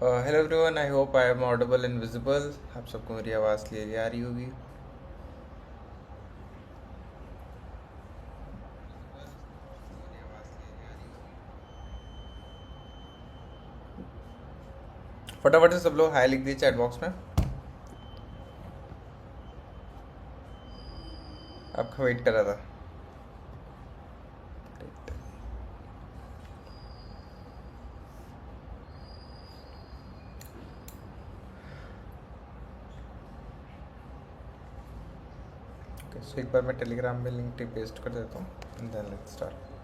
Hello everyone, I hope I am audible and visible. आप सबको मेरी आवाज़ क्लियरली आ रही होगी। फटाफट से सब लोग हाई लिख दिए चैट बॉक्स में। आपका वेट कर रहा था। ओके, सो एक बार मैं टेलीग्राम में लिंक पेस्ट कर देता हूँ, देन लेट्स स्टार्ट।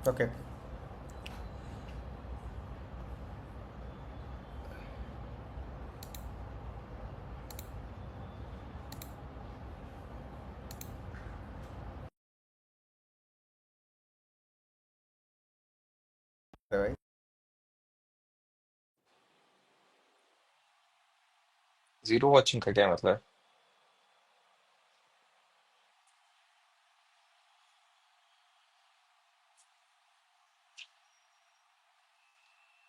ओके, भाई। जीरो वॉचिंग का क्या मतलब है?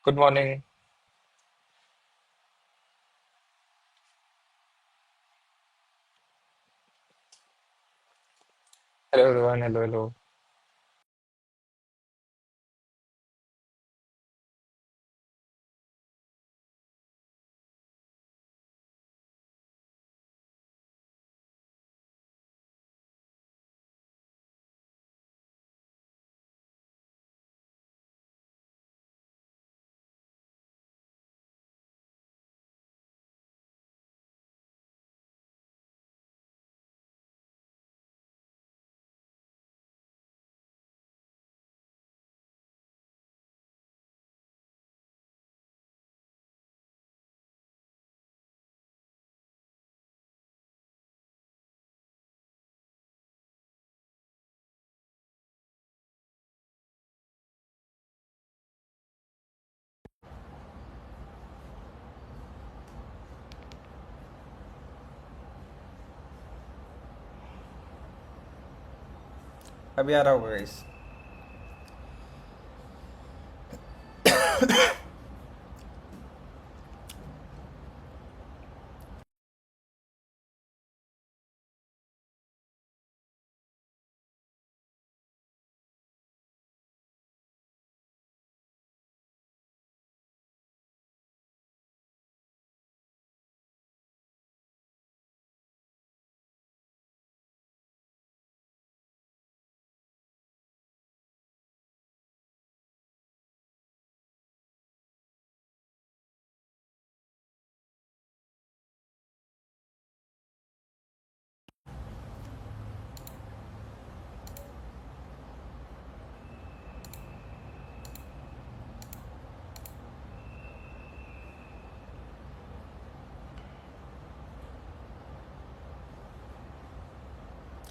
Good morning. Hello everyone, hello hello. अभी आ रहा होगा गाइस।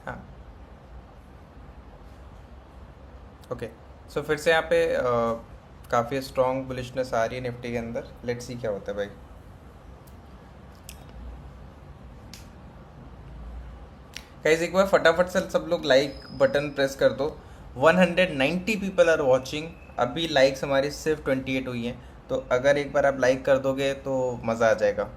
हाँ, ओके। सो फिर से यहाँ पे काफ़ी स्ट्रॉन्ग बुलिशनेस आ रही है निफ्टी के अंदर। लेट्स सी क्या होता है भाई। गाइस, एक बार फटाफट से सब लोग लाइक बटन प्रेस कर दो। 190 पीपल आर वॉचिंग। अभी लाइक्स हमारी सिर्फ 28 हुई हैं। तो अगर एक बार आप लाइक कर दोगे तो मज़ा आ जाएगा।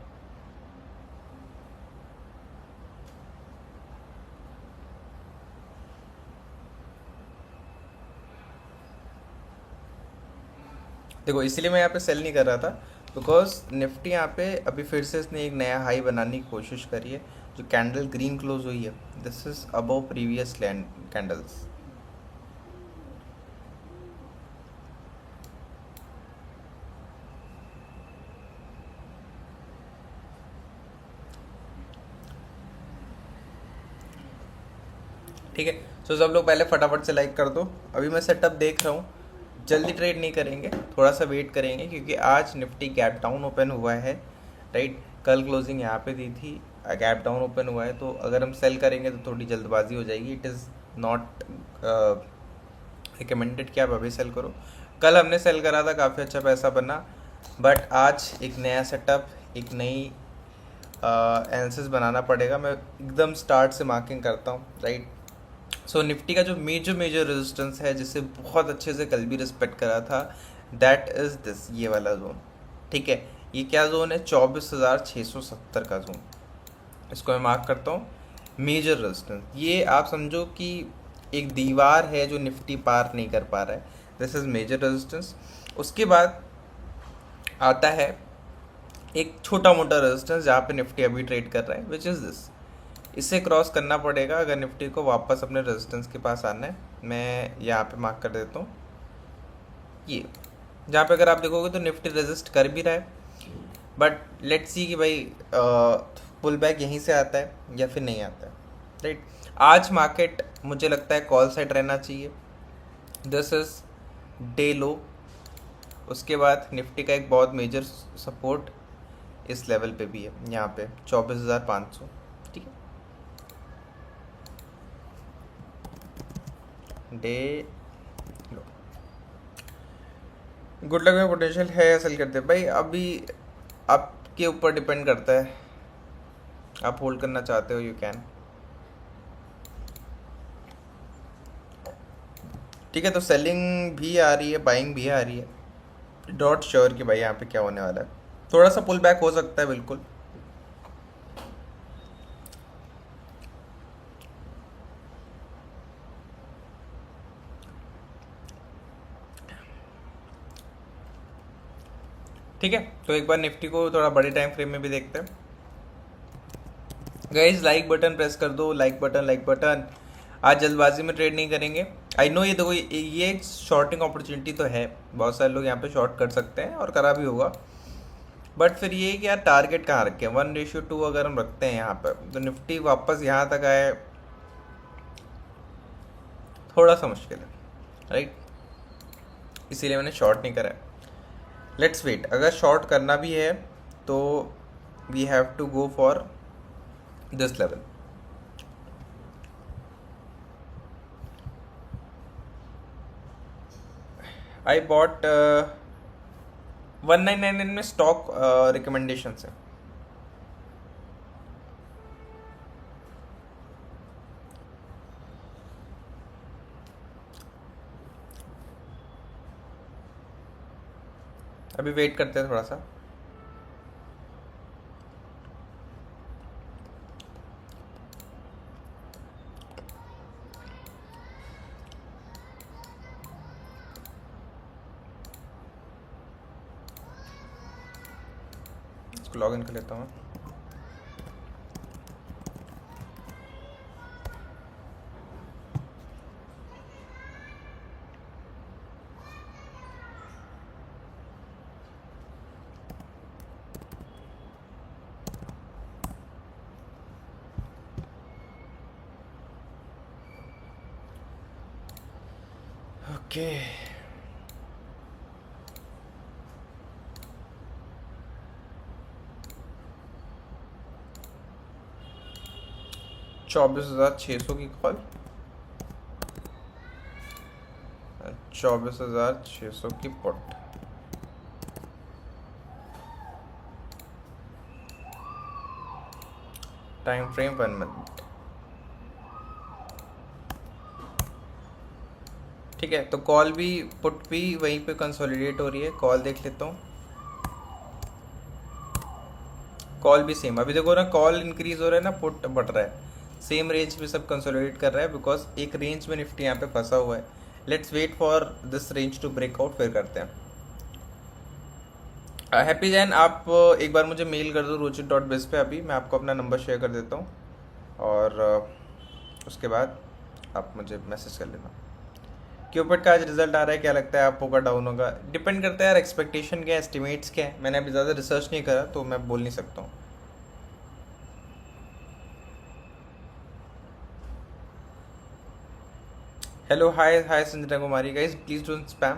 देखो, इसलिए मैं यहाँ पे सेल नहीं कर रहा था, बिकॉज निफ्टी यहाँ पे अभी फिर से इसने एक नया हाई बनाने की कोशिश करी है। जो कैंडल ग्रीन क्लोज हुई है, this is above previous candles. ठीक है। सो सब लोग पहले फटाफट से लाइक कर दो। अभी मैं सेटअप देख रहा हूँ, जल्दी ट्रेड नहीं करेंगे, थोड़ा सा वेट करेंगे क्योंकि आज निफ्टी गैप डाउन ओपन हुआ है। राइट, कल क्लोजिंग यहाँ पे दी थी, गैप डाउन ओपन हुआ है, तो अगर हम सेल करेंगे तो थोड़ी जल्दबाजी हो जाएगी। इट इज़ नॉट रिकमेंडेड कि आप अभी सेल करो। कल हमने सेल करा था, काफ़ी अच्छा पैसा बना, बट आज एक नया सेटअप, एक नई एनालिसिस बनाना पड़ेगा। मैं एकदम स्टार्ट से मार्किंग करता हूँ। राइट, सो निफ्टी का जो मेजर रेजिस्टेंस है, जिसे बहुत अच्छे से कल भी रिस्पेक्ट करा था, दैट इज़ दिस, ये वाला जोन। ठीक है, ये क्या जोन है? 24,670 का जोन। इसको मैं मार्क करता हूँ मेजर रेजिस्टेंस। ये आप समझो कि एक दीवार है जो निफ्टी पार नहीं कर पा रहा है। This is major resistance. उसके बाद आता है एक छोटा मोटा रेजिस्टेंस जहाँ पे निफ्टी अभी ट्रेड कर रहा है, विच इज़ दिस। इसे क्रॉस करना पड़ेगा अगर निफ्टी को वापस अपने रेजिस्टेंस के पास आना है। मैं यहाँ पे मार्क कर देता हूँ ये, जहाँ पे अगर आप देखोगे तो निफ्टी रेजिस्ट कर भी रहा है, बट लेट्स सी कि भाई पुल बैक यहीं से आता है या फिर नहीं आता है। राइट, आज मार्केट मुझे लगता है कॉल साइड रहना चाहिए। दिस इज डे लो। उसके बाद निफ्टी का एक बहुत मेजर सपोर्ट इस लेवल पे भी है, यहाँ पे 24,500। ठीक है, डे लो। गुड लक में पोटेंशियल है, सेल करते हैं भाई। अभी आपके ऊपर डिपेंड करता है, आप होल्ड करना चाहते हो यू कैन। ठीक है, तो सेलिंग भी आ रही है, बाइंग भी आ रही है। डॉट श्योर कि भाई यहाँ पे क्या होने वाला है। थोड़ा सा पुल बैक हो सकता है बिल्कुल। ठीक है, तो एक बार निफ्टी को थोड़ा बड़े टाइम फ्रेम में भी देखते हैं। गाइज लाइक बटन प्रेस कर दो, लाइक बटन, लाइक बटन। आज जल्दबाजी में ट्रेड नहीं करेंगे। आई नो, ये देखो ये एक शॉर्टिंग अपॉर्चुनिटी तो है, बहुत सारे लोग यहाँ पे शॉर्ट कर सकते हैं और करा भी होगा, बट फिर ये कि यार टारगेट कहाँ रखें? 1:2 अगर हम रखते हैं यहाँ पर तो निफ्टी वापस यहाँ तक आए, थोड़ा सा मुश्किल है। राइट, इसीलिए मैंने शॉर्ट नहीं करा है। लेट्स वेट, अगर शॉर्ट करना भी है तो we have to go for this level. I bought 1999 में स्टॉक रिकमेंडेशन है। अभी वेट करते हैं थोड़ा सा। इसको लॉग इन कर लेता हूँ। ओके, 24,600 की कॉल, 24,600 की पुट। Time frame 1 minute. ठीक है, तो कॉल भी पुट भी वहीं पे कंसोलिडेट हो रही है। कॉल देख लेता हूँ, कॉल भी सेम। अभी देखो ना, कॉल इंक्रीज हो रहा है ना, पुट बढ़ रहा है। सेम रेंज पे सब कंसोलिडेट कर रहा है, बिकॉज एक रेंज में निफ्टी यहाँ पे फंसा हुआ है। Let's wait for this range to break out, फिर करते हैं। हैप्पी जैन, आप एक बार मुझे मेल कर दो ruchit.biz पे। अभी मैं आपको अपना नंबर शेयर कर देता हूँ, और उसके बाद आप मुझे मैसेज कर लेना। क्यूपिड का आज रिजल्ट आ रहा है, क्या लगता है आपको का डाउन होगा? डिपेंड करता है यार, एक्सपेक्टेशन क्या है, एस्टिमेट्स क्या है। मैंने अभी ज़्यादा रिसर्च नहीं करा तो मैं बोल नहीं सकता हूँ। Hello, hi hi Sanjana Kumari, guys please don't spam.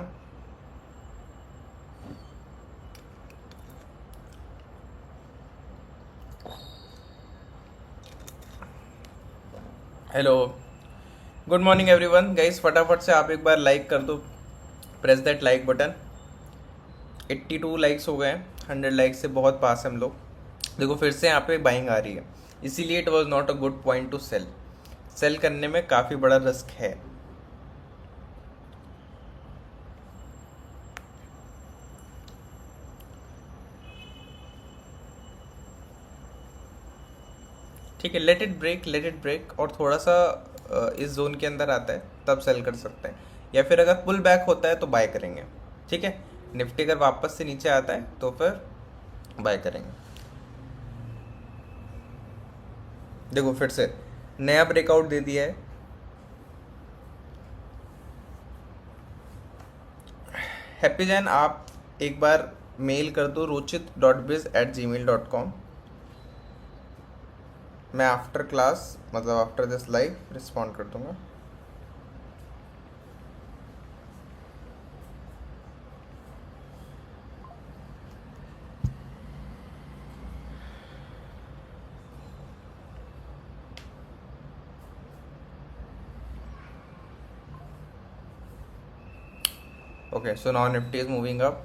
Hello, good morning everyone. Guys फटाफट से आप एक बार लाइक कर दो. Press that like button. 82 likes हो गए हैं. 100 लाइक्स से बहुत पास हैं हम लोग. देखो फिर से यहाँ पे बाइंग आ रही है, इसीलिए it was not a good point to sell. Sell करने में काफ़ी बड़ा रिस्क है. ठीक है, लेट इट ब्रेक और थोड़ा सा इस जोन के अंदर आता है तब सेल कर सकते हैं, या फिर अगर पुल बैक होता है तो बाय करेंगे. ठीक है, निफ्टी अगर वापस से नीचे आता है तो फिर बाय करेंगे. देखो फिर से नया ब्रेकआउट दे दिया है. हैप्पी जैन आप एक बार मेल कर दो rochit.biz@gmail.com. मैं आफ्टर क्लास मतलब आफ्टर दिस लाइव रिस्पॉन्ड कर दूंगा. Okay, so now Nifty is moving up.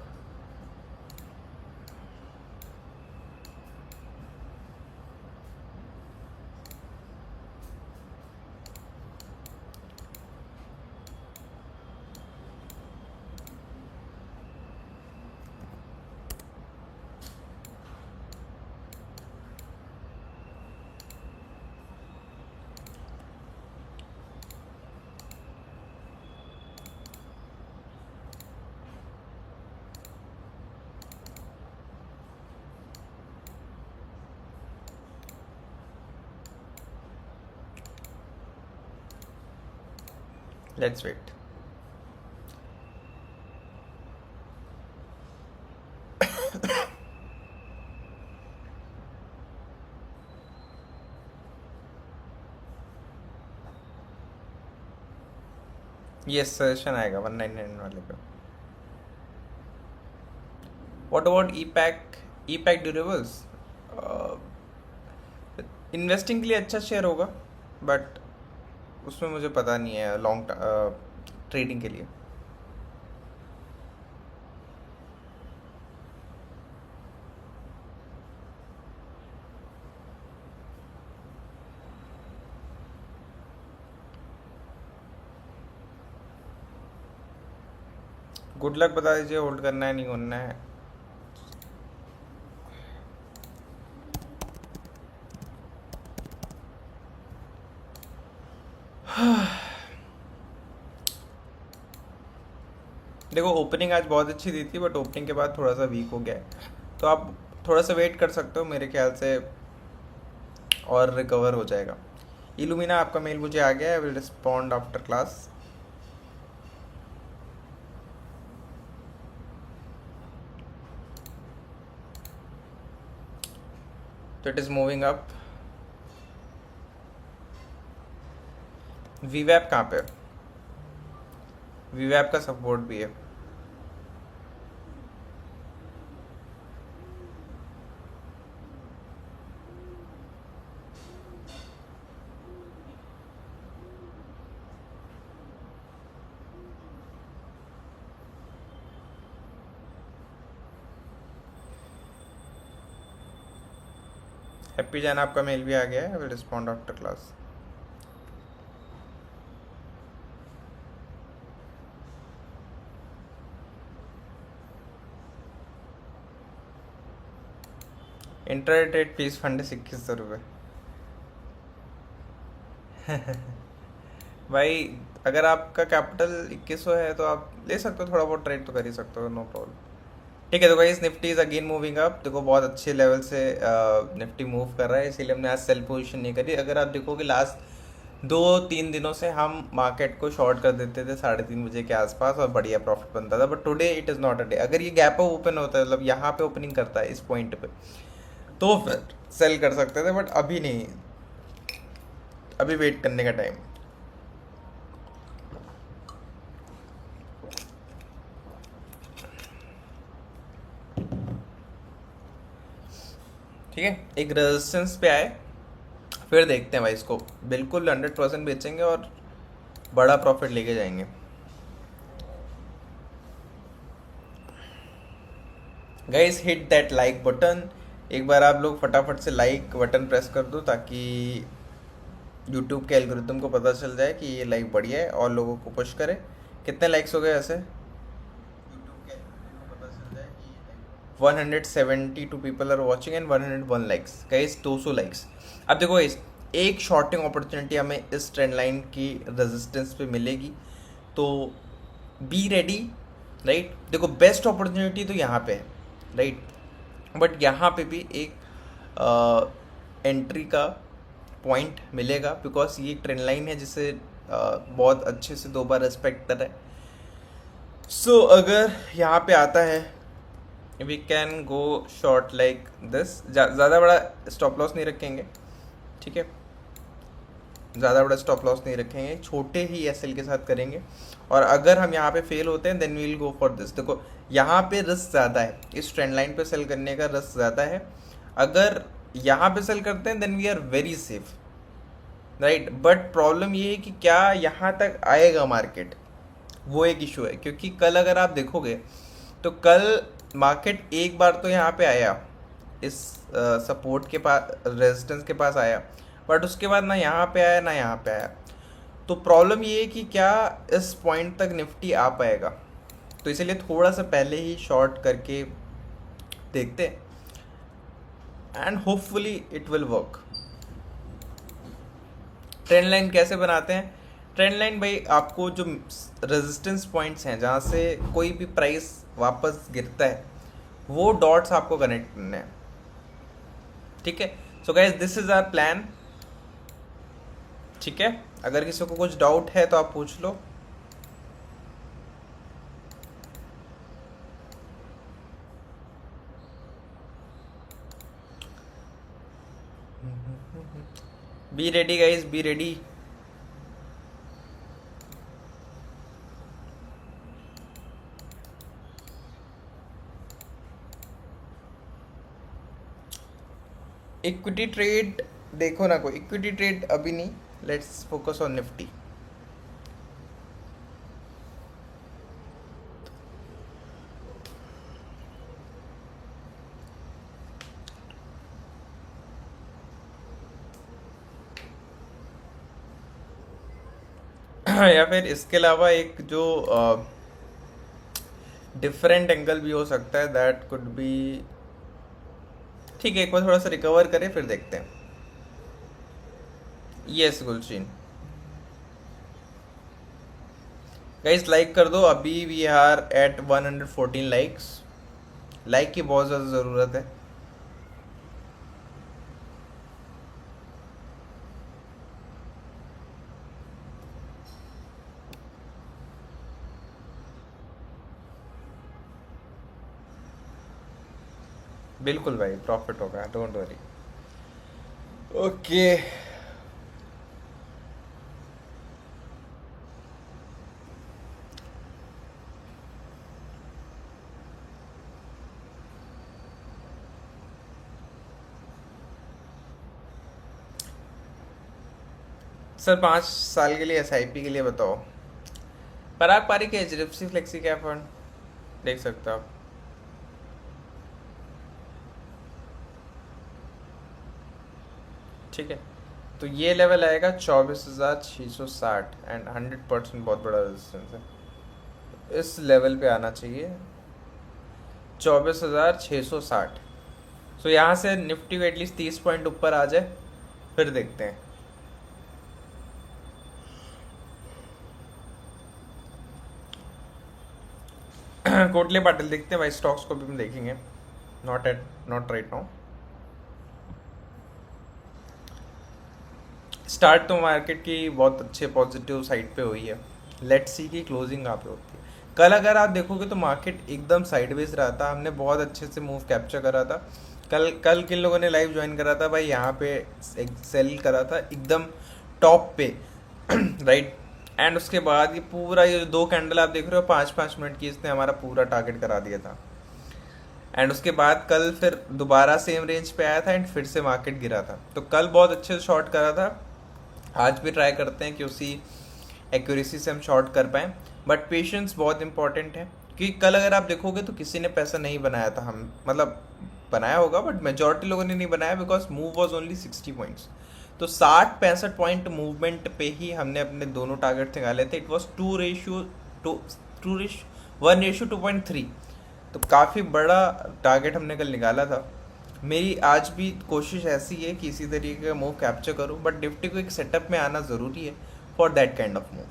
Let's wait. ये सजेशन आएगा 199 वाले पे. What about E pack durables? Investing के लिए अच्छा शेयर होगा, बट उसमें मुझे पता नहीं है लॉन्ग ट्रेडिंग के लिए. गुड लक बता दीजिए, होल्ड करना है नहीं करना है. देखो ओपनिंग आज बहुत अच्छी दी थी, बट ओपनिंग के बाद थोड़ा सा वीक हो गया है, तो आप थोड़ा सा वेट कर सकते हो मेरे ख्याल से, और रिकवर हो जाएगा. इलुमिना आपका मेल मुझे आ गया है, विल रिस्पॉन्ड आफ्टर क्लास. तो इट इज़ मूविंग अप. वीवैप कहाँ पे? वीवैप का सपोर्ट भी है. हैप्पी जान आपका मेल भी आ गया है, will respond after class. Internet fees fund 2100 रुपये. भाई अगर आपका कैपिटल 2100 है तो आप ले सकते हो, थोड़ा बहुत ट्रेड तो कर ही सकते हो, नो प्रॉब्लम. ठीक है, तो guys Nifty is again moving up. देखो बहुत अच्छे लेवल से निफ्टी मूव कर रहा है, इसीलिए हमने आज सेल पोजीशन नहीं करी. अगर आप देखोगे लास्ट 2-3 दिनों से हम मार्केट को शॉर्ट कर देते थे 3:30 बजे के आसपास और बढ़िया प्रॉफिट बनता था, but today it is not a day. अगर ये गैप अप ओपन होता है, मतलब यहाँ पे ओपनिंग करता है इस पॉइंट पे, तो फिर सेल कर सकते थे, बट अभी नहीं. अभी वेट करने का टाइम. ठीक है, एक रेजिस्टेंस पे आए, फिर देखते हैं भाई इसको। बिल्कुल 100% बेचेंगे और बड़ा प्रॉफिट लेके जाएंगे। Guys hit that like button. एक बार आप लोग फटाफट से लाइक बटन प्रेस कर दो, ताकि यूट्यूब के एल्गोरिथम को पता चल जाए कि ये लाइक बढ़िया है और लोगों को पुश करे। कितने लाइक्स हो गए ऐसे? यूट्यूब के एल्गोरिथम को पता चल जाए कि 172 people are watching and 101 likes. Guys 200 likes. अब देखो गाइस, एक शॉर्टिंग अपॉर्चुनिटी हमें इस ट्रेंड लाइन की रेजिस्टेंस पे मिलेगी, तो बी रेडी। राइट, देखो बेस्ट अपॉर्चुनिटी तो यहाँ पे है, राइट, बट यहाँ पे भी एक एंट्री का पॉइंट मिलेगा, बिकॉज ये एक ट्रेंड लाइन है जिसे बहुत अच्छे से 2 बार रेस्पेक्ट कर रहा है। सो अगर यहाँ पे आता है, we can go short like this. ज़्यादा बड़ा स्टॉप लॉस नहीं रखेंगे, ठीक है, ज़्यादा बड़ा स्टॉप लॉस नहीं रखेंगे, छोटे ही एसएल के साथ करेंगे। और अगर हम यहाँ पे फेल होते हैं then we will go for this. देखो यहाँ पे रिस्क ज़्यादा है, इस ट्रेंड लाइन पे सेल करने का रिस्क ज़्यादा है। अगर यहाँ पे सेल करते हैं then we are very safe, right, but problem ये है कि क्या यहाँ तक आएगा मार्केट, वो एक इशू है। क्योंकि कल अगर आप देखोगे तो कल मार्केट एक बार तो यहाँ पे आया, इस सपोर्ट के पास, रेजिस्टेंस के पास आया, बट उसके बाद ना यहाँ पे आया ना यहाँ पे आया। तो प्रॉब्लम ये है कि क्या इस पॉइंट तक निफ्टी आ पाएगा, तो इसीलिए थोड़ा सा पहले ही शॉर्ट करके देखते हैं and hopefully it will work. Trend line कैसे बनाते हैं? ट्रेंड लाइन भाई, आपको जो रेजिस्टेंस पॉइंट्स हैं जहाँ से कोई भी प्राइस वापस गिरता है, वो डॉट्स आपको कनेक्ट करने हैं, ठीक है। So guys this is our plan, ठीक है। अगर किसी को कुछ डाउट है तो आप पूछ लो। Be ready guys, be ready. Equity trade देखो ना, कोई इक्विटी ट्रेड अभी नहीं, लेट्स फोकस ऑन निफ्टी। या फिर इसके अलावा एक जो डिफरेंट एंगल भी हो सकता है, दैट कुड बी, ठीक है, एक बार थोड़ा सा रिकवर करें फिर देखते हैं। यस गुलशीन, गाइस लाइक कर दो। अभी we are at 114 likes. Like की बहुत ज़्यादा ज़रूरत है। बिल्कुल भाई, प्रॉफिट होगा, डोंट वरी। ओके, सर 5 साल के लिए एसआईपी के लिए बताओ। पराग पारिक के एचडीएफसी फ्लेक्सी कैप फंड देख सकते हो आप। ठीक है, तो ये लेवल आएगा 24,660 एंड 100% बहुत बड़ा रेजिस्टेंस है, इस लेवल पे आना चाहिए 24,660। सो यहाँ से निफ्टी को एटलीस्ट 30 पॉइंट ऊपर आ जाए, फिर देखते हैं। कोटले पाटिल देखते हैं भाई, स्टॉक्स को भी हम देखेंगे, नॉट राइट नाउ। स्टार्ट तो मार्केट की बहुत अच्छे पॉजिटिव साइड पे हुई है, लेट्स सी की क्लोजिंग कहाँ पे होती है। कल अगर आप देखोगे तो मार्केट एकदम साइडवेज रहा था, हमने बहुत अच्छे से मूव कैप्चर करा था। कल किन लोगों ने लाइव ज्वाइन करा था भाई, यहाँ पे सेल करा था एकदम टॉप पे राइट। एंड उसके बाद ये 2 कैंडल आप देख रहे हो 5-5 मिनट की, इसने हमारा पूरा टारगेट करा दिया था। एंड उसके बाद कल फिर दोबारा सेम रेंज पे आया था एंड फिर से मार्केट गिरा था। तो कल बहुत अच्छे से शॉर्ट करा था, आज भी ट्राई करते हैं कि उसी एक्यूरेसी से हम शॉर्ट कर पाएँ। बट पेशेंस बहुत इंपॉर्टेंट है, क्योंकि कल अगर आप देखोगे तो किसी ने पैसा नहीं बनाया था, हम मतलब बनाया होगा बट मेजॉरिटी लोगों ने नहीं बनाया, because move was only 60 points. तो 60-65 पॉइंट मूवमेंट पे ही हमने अपने दोनों टारगेट निकाले थे। It was 1:2.3। तो काफ़ी बड़ा टारगेट हमने कल निकाला था। मेरी आज भी कोशिश ऐसी है कि इसी तरीके का मूव कैप्चर करूं, बट निफ्टी को एक सेटअप में आना ज़रूरी है for that kind of move.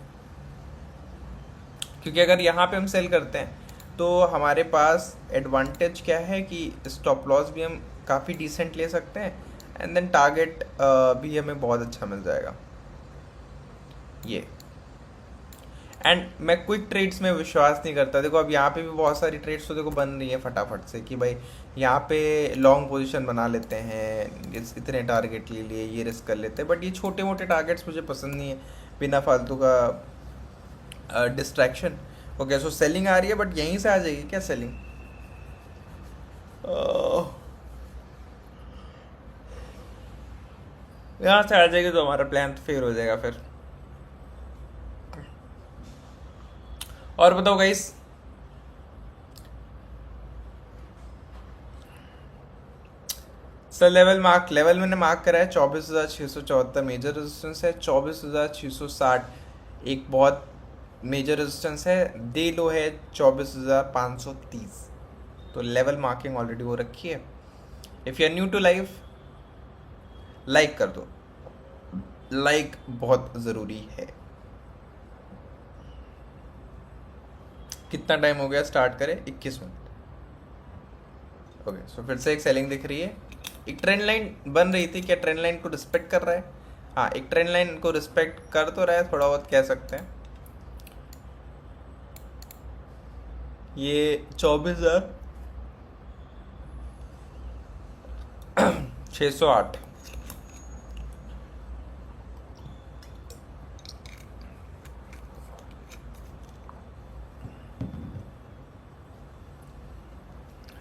क्योंकि अगर यहाँ पे हम सेल करते हैं तो हमारे पास एडवांटेज क्या है कि स्टॉप लॉस भी हम काफ़ी डिसेंट ले सकते हैं एंड देन टारगेट भी हमें बहुत अच्छा मिल जाएगा ये। एंड मैं क्विक ट्रेड्स में विश्वास नहीं करता। देखो अब यहाँ पे भी बहुत सारी ट्रेड्स तो देखो बन रही है फटाफट से कि भाई यहाँ पे लॉन्ग पोजीशन बना लेते हैं, इतने टारगेट ले लिए, ये रिस्क कर लेते हैं। बट ये छोटे मोटे टारगेट्स मुझे पसंद नहीं है, बिना फालतू का डिस्ट्रैक्शन। ओके, सो सेलिंग आ रही है, बट यहीं से आ जाएगी क्या सेलिंग? यहाँ से आ जाएगी तो हमारा प्लान तो फेल हो जाएगा फिर। और बताओ गाइस, सर लेवल मैंने मार्क करा है 24,674 मेजर रेजिस्टेंस है, 24,660 एक बहुत मेजर रेजिस्टेंस है, डे लो है 24,530। तो लेवल मार्किंग ऑलरेडी हो रखी है। If you are new to life, like कर दो, लाइक बहुत ज़रूरी है। कितना टाइम हो गया, स्टार्ट करें? 21 मिनट। ओके, सो फिर से एक सेलिंग दिख रही है। एक ट्रेंड लाइन बन रही थी, क्या ट्रेंड लाइन को रिस्पेक्ट कर रहा है? हाँ, एक ट्रेंड लाइन को रिस्पेक्ट कर तो रहा है, थोड़ा बहुत कह सकते हैं। ये 24,608।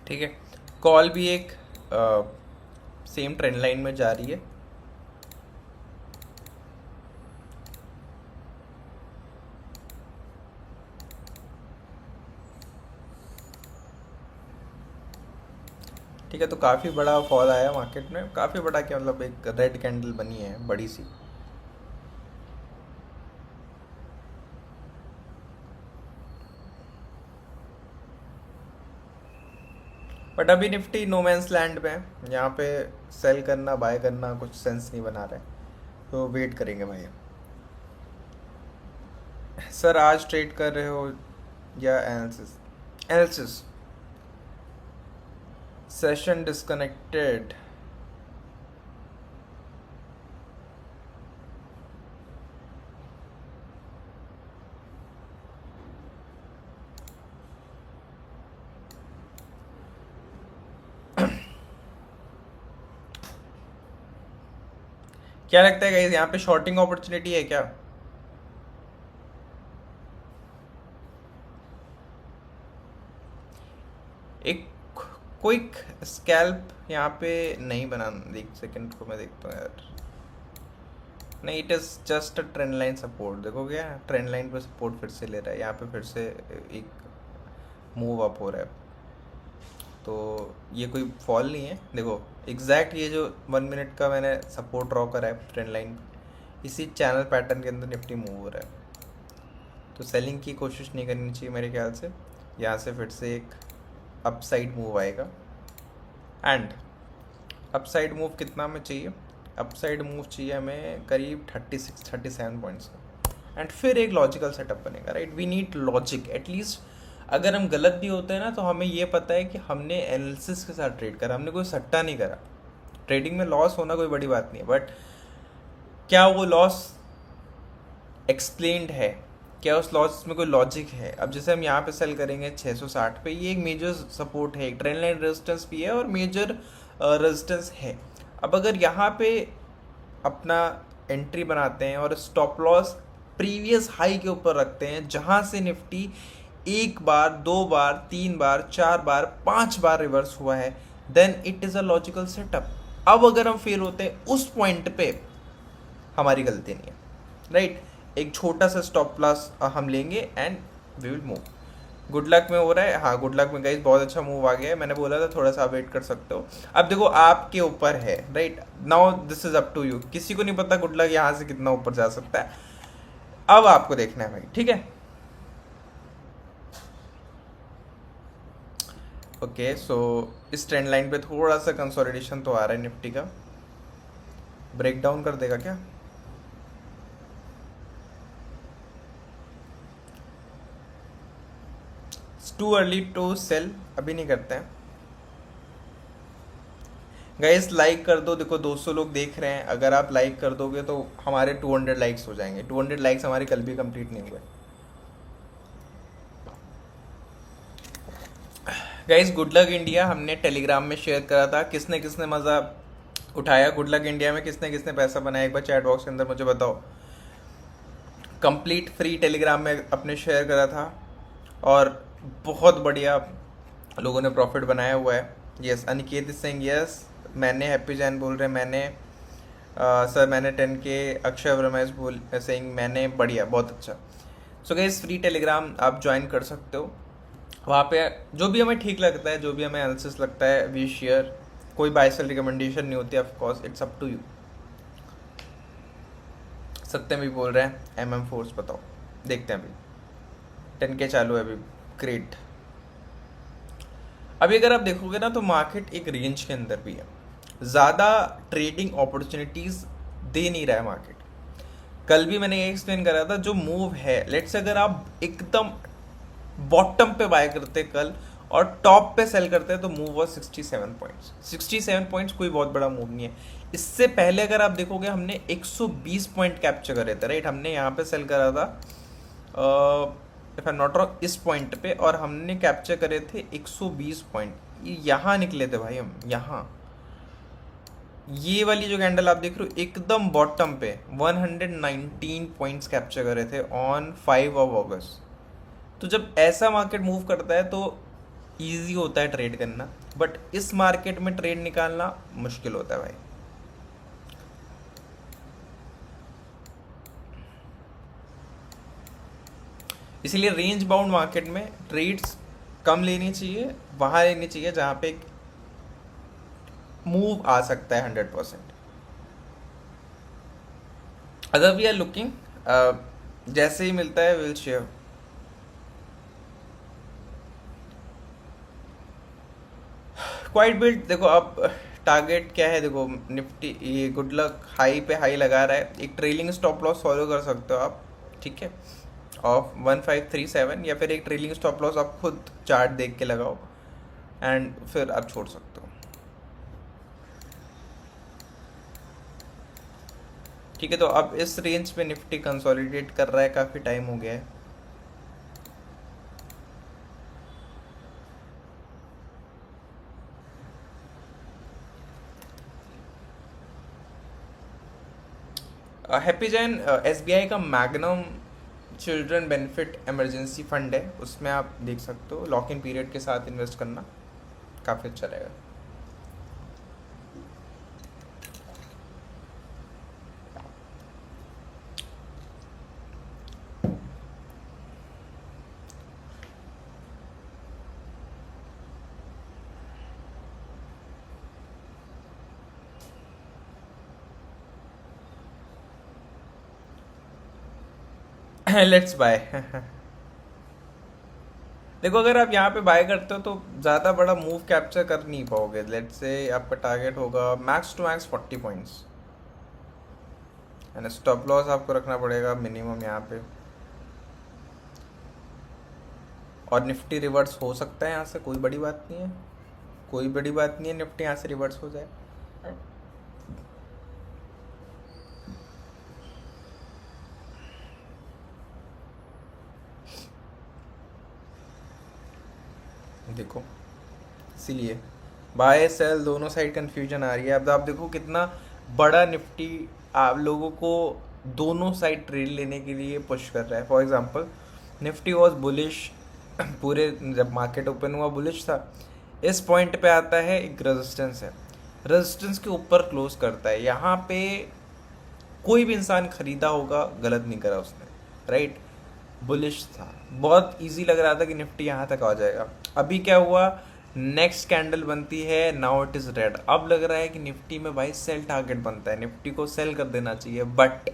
ठीक है, कॉल भी एक सेम ट्रेंड लाइन में जा रही है। ठीक है, तो काफ़ी बड़ा फॉल आया मार्केट में, काफ़ी बड़ा क्या मतलब, एक रेड कैंडल बनी है बड़ी सी। बट अभी निफ्टी नो मैंस लैंड में है, यहाँ पे सेल करना बाय करना कुछ सेंस नहीं बना रहा है, तो वेट करेंगे भाई। सर आज ट्रेड कर रहे हो या एनालिसिस? एनालिसिस। Session disconnected. क्या लगता है गाइस, यहाँ पे शॉर्टिंग अपॉर्चुनिटी है क्या? एक क्विक स्कैल्प यहाँ पे नहीं बना, एक सेकंड को मैं देखता हूँ यार। नहीं, it is just a trend line support. देखो क्या ट्रेंड लाइन पे सपोर्ट फिर से ले रहा है, यहाँ पे फिर से एक मूव अप हो रहा है। तो ये कोई फॉल नहीं है। देखो एग्जैक्ट ये जो 1 मिनट का मैंने सपोर्ट ड्रॉ करा है ट्रेंड लाइन, इसी चैनल पैटर्न के अंदर निफ्टी मूव हो रहा है। तो सेलिंग की कोशिश नहीं करनी चाहिए मेरे ख्याल से। यहाँ से फिर से एक अपसाइड मूव आएगा एंड अपसाइड मूव कितना हमें चाहिए? अपसाइड मूव चाहिए हमें करीब 36-37 पॉइंट्स का, एंड फिर एक लॉजिकल सेटअप बनेगा, right? We need logic at least. अगर हम गलत भी होते हैं ना तो हमें ये पता है कि हमने एनालिसिस के साथ ट्रेड करा, हमने कोई सट्टा नहीं करा। ट्रेडिंग में लॉस होना कोई बड़ी बात नहीं है, बट क्या वो लॉस एक्सप्लेन्ड है? क्या उस लॉस में कोई लॉजिक है? अब जैसे हम यहाँ पे सेल करेंगे 660 पे, ये एक मेजर सपोर्ट है, एक ट्रेंड लाइन रेजिस्टेंस भी है और मेजर रेजिस्टेंस है। अब अगर यहाँ पे अपना एंट्री बनाते हैं और स्टॉप लॉस प्रीवियस हाई के ऊपर रखते हैं, जहाँ से निफ्टी एक बार, दो बार, तीन बार, चार बार, पांच बार रिवर्स हुआ है, then it is a logical setup. अब अगर हम फेल होते हैं उस पॉइंट पे, हमारी गलती नहीं है, राइट। एक छोटा सा स्टॉप लॉस हम लेंगे and we will move. Good luck में हो रहा है, हाँ गुड लक में गाइस बहुत अच्छा मूव आ गया है। मैंने बोला था थोड़ा सा वेट कर सकते हो। अब देखो आपके ऊपर है, right now this is up to you. किसी को नहीं पता गुड लक यहाँ से कितना ऊपर जा सकता है, अब आपको देखना है भाई, ठीक है। ओके सो इस ट्रेंड लाइन पे थोड़ा सा कंसोलिडेशन तो आ रहा है निफ्टी का। ब्रेक डाउन कर देगा क्या? टू अर्ली टू सेल, अभी नहीं करते हैं गाइस। लाइक कर दो, देखो 200 लोग देख रहे हैं, अगर आप लाइक कर दोगे तो हमारे 200 लाइक्स हो जाएंगे। 200 लाइक्स हमारे कल भी कंप्लीट नहीं हुए गाइस। गुड लक इंडिया हमने टेलीग्राम में शेयर करा था, किसने किसने मज़ा उठाया गुड लक इंडिया में, किसने किसने पैसा बनाया, एक बार चैट बॉक्स के अंदर मुझे बताओ। कंप्लीट फ्री टेलीग्राम में अपने शेयर करा था और बहुत बढ़िया लोगों ने प्रॉफिट बनाया हुआ है। यस अनिकेत सिंह, यस मैंने, हैप्पी जैन बोल रहे हैं मैंने, सर मैंने 10K, अक्षय वर्मा इज बोल सिंह मैंने, बढ़िया बहुत अच्छा। सो गाइस फ्री टेलीग्राम आप ज्वाइन कर सकते हो, वहाँ पे जो भी हमें ठीक लगता है, जो भी हमें एनालिसिस लगता है वी शेयर। कोई बाय सेल रिकमेंडेशन नहीं होती, of course it's up to you. Satyam भी बोल रहे हैं MM फोर्स, बताओ देखते हैं अभी 10K चालू है अभी, ग्रेट। अभी अगर आप देखोगे ना तो मार्केट एक रेंज के अंदर भी है, ज़्यादा ट्रेडिंग अपॉर्चुनिटीज़ दे नहीं रहा है मार्केट। कल भी मैंने ये एक्सप्लेन करा था, जो मूव है लेट्स अगर आप एकदम बॉटम पे बाय करते कल और टॉप पे सेल करते हैं तो मूव वॉज 67 पॉइंट्स। 67 पॉइंट्स कोई बहुत बड़ा मूव नहीं है। इससे पहले अगर आप देखोगे हमने 120 पॉइंट कैप्चर करे थे, राइट। हमने यहाँ पे सेल करा था इफ आई नॉट रॉन्ग इस पॉइंट पे, और हमने कैप्चर करे थे 120 पॉइंट। यहाँ निकले थे भाई हम, यहाँ ये वाली जो कैंडल आप देख रहे हो एकदम बॉटम पे 119 पॉइंट्स कैप्चर करे थे ऑन 5 अगस्त। तो जब ऐसा मार्केट मूव करता है तो इजी होता है ट्रेड करना, बट इस मार्केट में ट्रेड निकालना मुश्किल होता है भाई। इसीलिए रेंज बाउंड मार्केट में ट्रेड्स कम लेनी चाहिए, वहां लेनी चाहिए जहां पे एक मूव आ सकता है 100%। अदर वी आर लुकिंग, जैसे ही मिलता है विल शेयर। क्वाइट बिल्ड देखो अब टारगेट क्या है, देखो निफ्टी ये गुड लक हाई पे हाई लगा रहा है, एक ट्रेलिंग स्टॉप लॉस फॉलो कर सकते हो आप, ठीक है, ऑफ 1537, या फिर एक ट्रेलिंग स्टॉप लॉस आप खुद चार्ट देख के लगाओ एंड फिर आप छोड़ सकते हो, ठीक है। तो अब इस रेंज पे निफ्टी कंसोलिडेट कर रहा है, काफ़ी टाइम हो गया है। हैप्पी जैन SBI का magnum children benefit emergency fund है, उसमें आप देख सकते हो, लॉक इन पीरियड के साथ इन्वेस्ट करना काफ़ी अच्छा रहेगा। लेट्स बाय देखो अगर आप यहाँ पे बाय करते हो तो ज़्यादा बड़ा मूव कैप्चर कर नहीं पाओगे। लेट्स से आपका टारगेट होगा max to max 40 points, and stop loss आपको रखना पड़ेगा मिनिमम यहाँ पे। और निफ्टी रिवर्स हो सकता है यहाँ से, कोई बड़ी बात नहीं है, कोई बड़ी बात नहीं है निफ्टी यहाँ से रिवर्स हो जाए। देखो इसीलिए बाय सेल दोनों साइड कंफ्यूजन आ रही है। अब आप देखो कितना बड़ा निफ्टी आप लोगों को दोनों साइड ट्रेड लेने के लिए पुश कर रहा है। For example Nifty was bullish पूरे जब मार्केट ओपन हुआ बुलिश था, इस पॉइंट पे आता है एक रेजिस्टेंस है, रेजिस्टेंस के ऊपर क्लोज करता है। यहाँ पे कोई भी इंसान खरीदा होगा, गलत नहीं करा उसने, राइट। बुलिश था, बहुत इजी लग रहा था कि निफ्टी यहाँ तक आ जाएगा। अभी क्या हुआ, नेक्स्ट कैंडल बनती है, नाउ इट इज रेड। अब लग रहा है कि निफ्टी में भाई सेल टारगेट बनता है, निफ्टी को सेल कर देना चाहिए। बट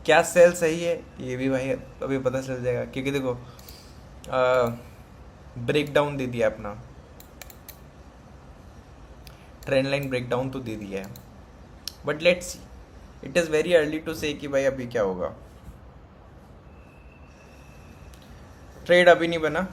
क्या सेल सही है, ये भी भाई अभी पता चल जाएगा, क्योंकि देखो ब्रेक डाउन दे दिया अपना, ट्रेंड लाइन ब्रेक डाउन तो दे दिया है। But let's see, it is very early to say कि भाई अभी क्या होगा। ट्रेड अभी नहीं बना।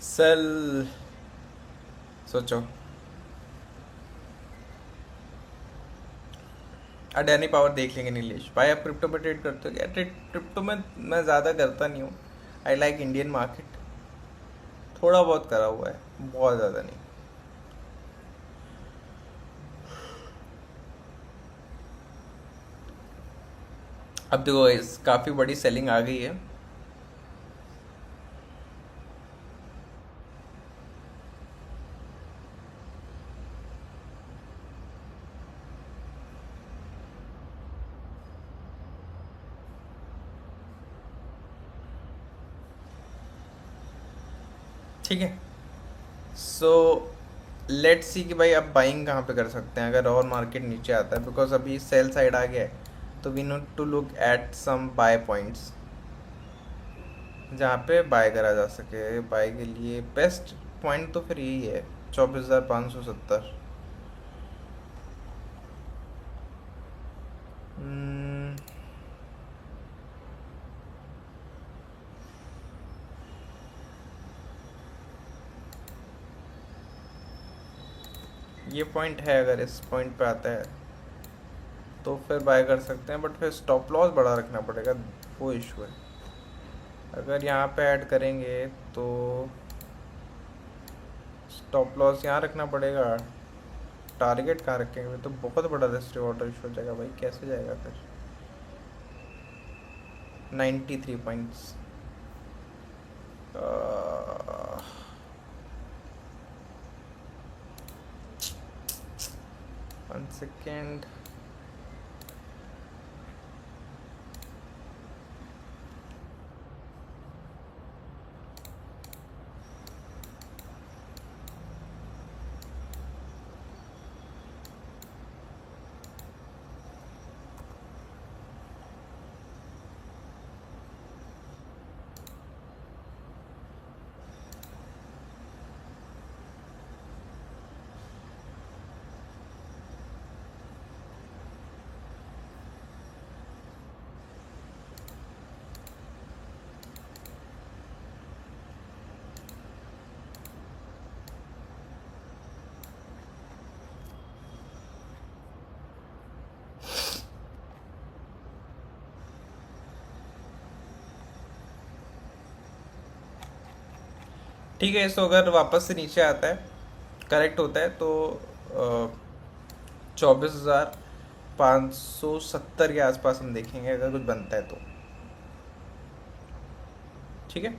सेल, सोचो, अडानी पावर देख लेंगे नीलेश भाई। आप क्रिप्टो में ट्रेड करते हो क्या? क्रिप्टो में मैं ज़्यादा करता नहीं हूँ। आई लाइक इंडियन मार्केट, थोड़ा बहुत करा हुआ है, बहुत ज़्यादा नहीं। अब देखो इस काफ़ी बड़ी सेलिंग आ गई है। ठीक है, सो लेट्स सी कि भाई अब बाइंग कहाँ पे कर सकते हैं अगर और मार्केट नीचे आता है, बिकॉज अभी सेल साइड आ गया है। तो we need to look at some buy points जहाँ पे बाय करा जा सके। बाय के लिए बेस्ट पॉइंट तो फिर यही है, 24,570। ये पॉइंट है, अगर इस पॉइंट पे आता है तो फिर बाय कर सकते हैं, बट फिर स्टॉप लॉस बड़ा रखना पड़ेगा, वो इशू है। अगर यहाँ पे ऐड करेंगे तो स्टॉप लॉस यहाँ रखना पड़ेगा, टारगेट कहाँ रखेंगे? तो बहुत बड़ा रिस्क रिवॉर्ड इशू हो जाएगा भाई, कैसे जाएगा फिर? 93 पॉइंट्स। 1 सेकेंड। ठीक है, इसको अगर वापस से नीचे आता है, करेक्ट होता है, तो 24,570 के आसपास हम देखेंगे अगर कुछ बनता है तो। ठीक है,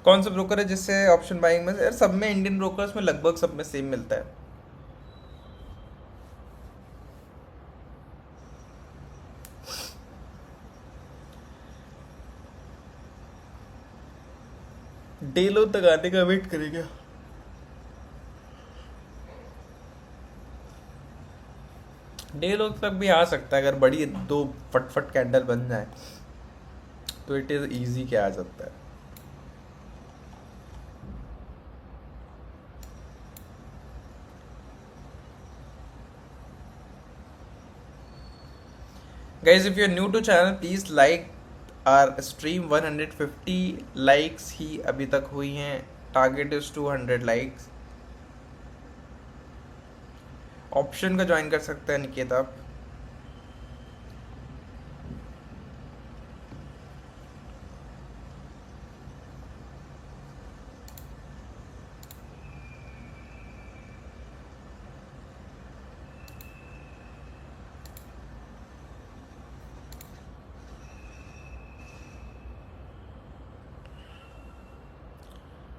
कौन सा ब्रोकर है जिससे ऑप्शन बाइंग में? यार सब में, इंडियन ब्रोकर्स में लगभग सब में सेम मिलता है। डे लो तक आने का वेट करेंगे। डे लो तक भी आ सकता है, अगर बड़ी दो फटफट कैंडल बन जाए तो इट इज़ इजी के आ सकता है। Guys, if you're new to channel, please like our stream 150 likes ही अभी तक हुई हैं, टारगेट इज 200 लाइक्स। ऑप्शन का ज्वाइन कर सकते हैं निकेत आप।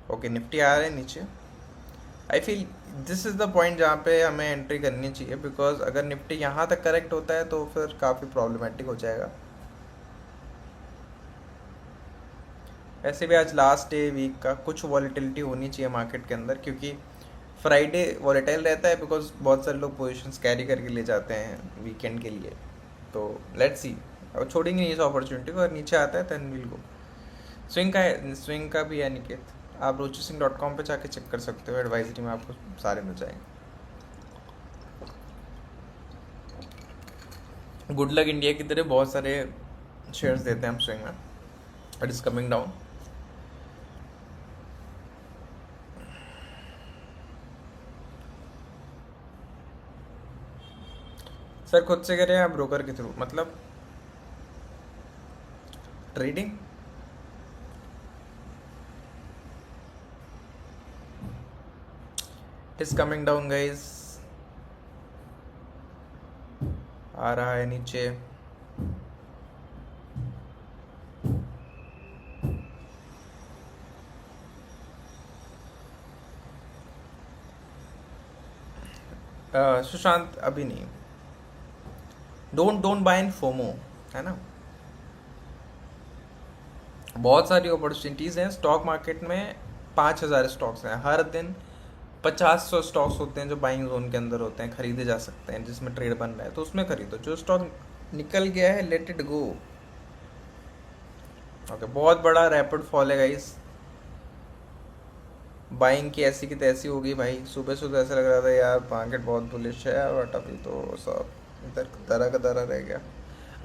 ओके निफ्टी आ रहा है नीचे। I feel this is the point जहाँ पे हमें एंट्री करनी चाहिए, बिकॉज अगर निफ्टी यहाँ तक करेक्ट होता है तो फिर काफ़ी प्रॉब्लमेटिक हो जाएगा। वैसे भी आज लास्ट डे वीक का, कुछ वॉलीटिलिटी होनी चाहिए मार्केट के अंदर, क्योंकि फ्राइडे वॉलेटाइल रहता है बिकॉज बहुत सारे लोग पोजीशंस कैरी करके ले जाते हैं वीकेंड के लिए। तो लेट्स सी, अब छोड़ेंगे नहीं इस अपॉर्चुनिटी को, अगर नीचे आता है देन विल गो। स्विंग का है, स्विंग का भी है निकेत, आप ruchisiंह.com पे जाके चेक कर सकते हो, एडवाइजरी में आपको सारे मिल जाएंगे। गुड लक इंडिया की तरह बहुत सारे शेयर्स देते हैं हम स्विंग में, it is coming down. Sir खुद से करें या ब्रोकर के थ्रू, मतलब trading? It is coming down guys, आ रहा है नीचे। सुशांत अभी नहीं, don't don't buy in FOMO, है ना। बहुत सारी अपॉर्चुनिटीज़ हैं स्टॉक मार्केट में। 5,000 स्टॉक्स हैं, हर दिन 50-100 स्टॉक्स होते हैं जो बाइंग जोन के अंदर होते हैं, खरीदे जा सकते हैं, जिसमें ट्रेड बन रहा है तो उसमें खरीदो। जो स्टॉक निकल गया है लेट इट गो। ओके बहुत बड़ा रैपिड फॉल है गाइस, बाइंग की ऐसी की तैसी होगी भाई। सुबह सुबह ऐसा लग रहा था यार मार्केट बहुत बुलिश है, बट अभी तो सब इधर दरा का दरा रह गया।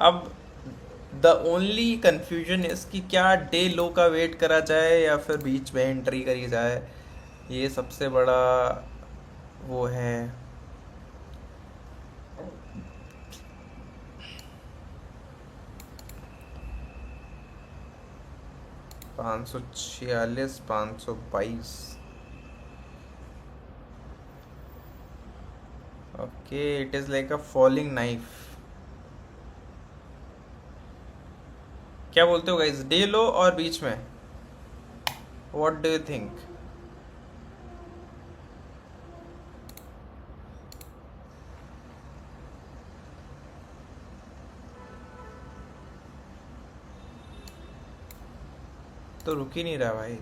अब द ओनली कन्फ्यूजन इस कि क्या डे लो का वेट करा जाए या फिर बीच में एंट्री करी जाए, ये सबसे बड़ा वो है। 546, 522। Okay it is like a falling knife. क्या बोलते हो गाइस, डे लो और बीच में, व्हाट डू यू थिंक? तो रुक ही नहीं रहा भाई।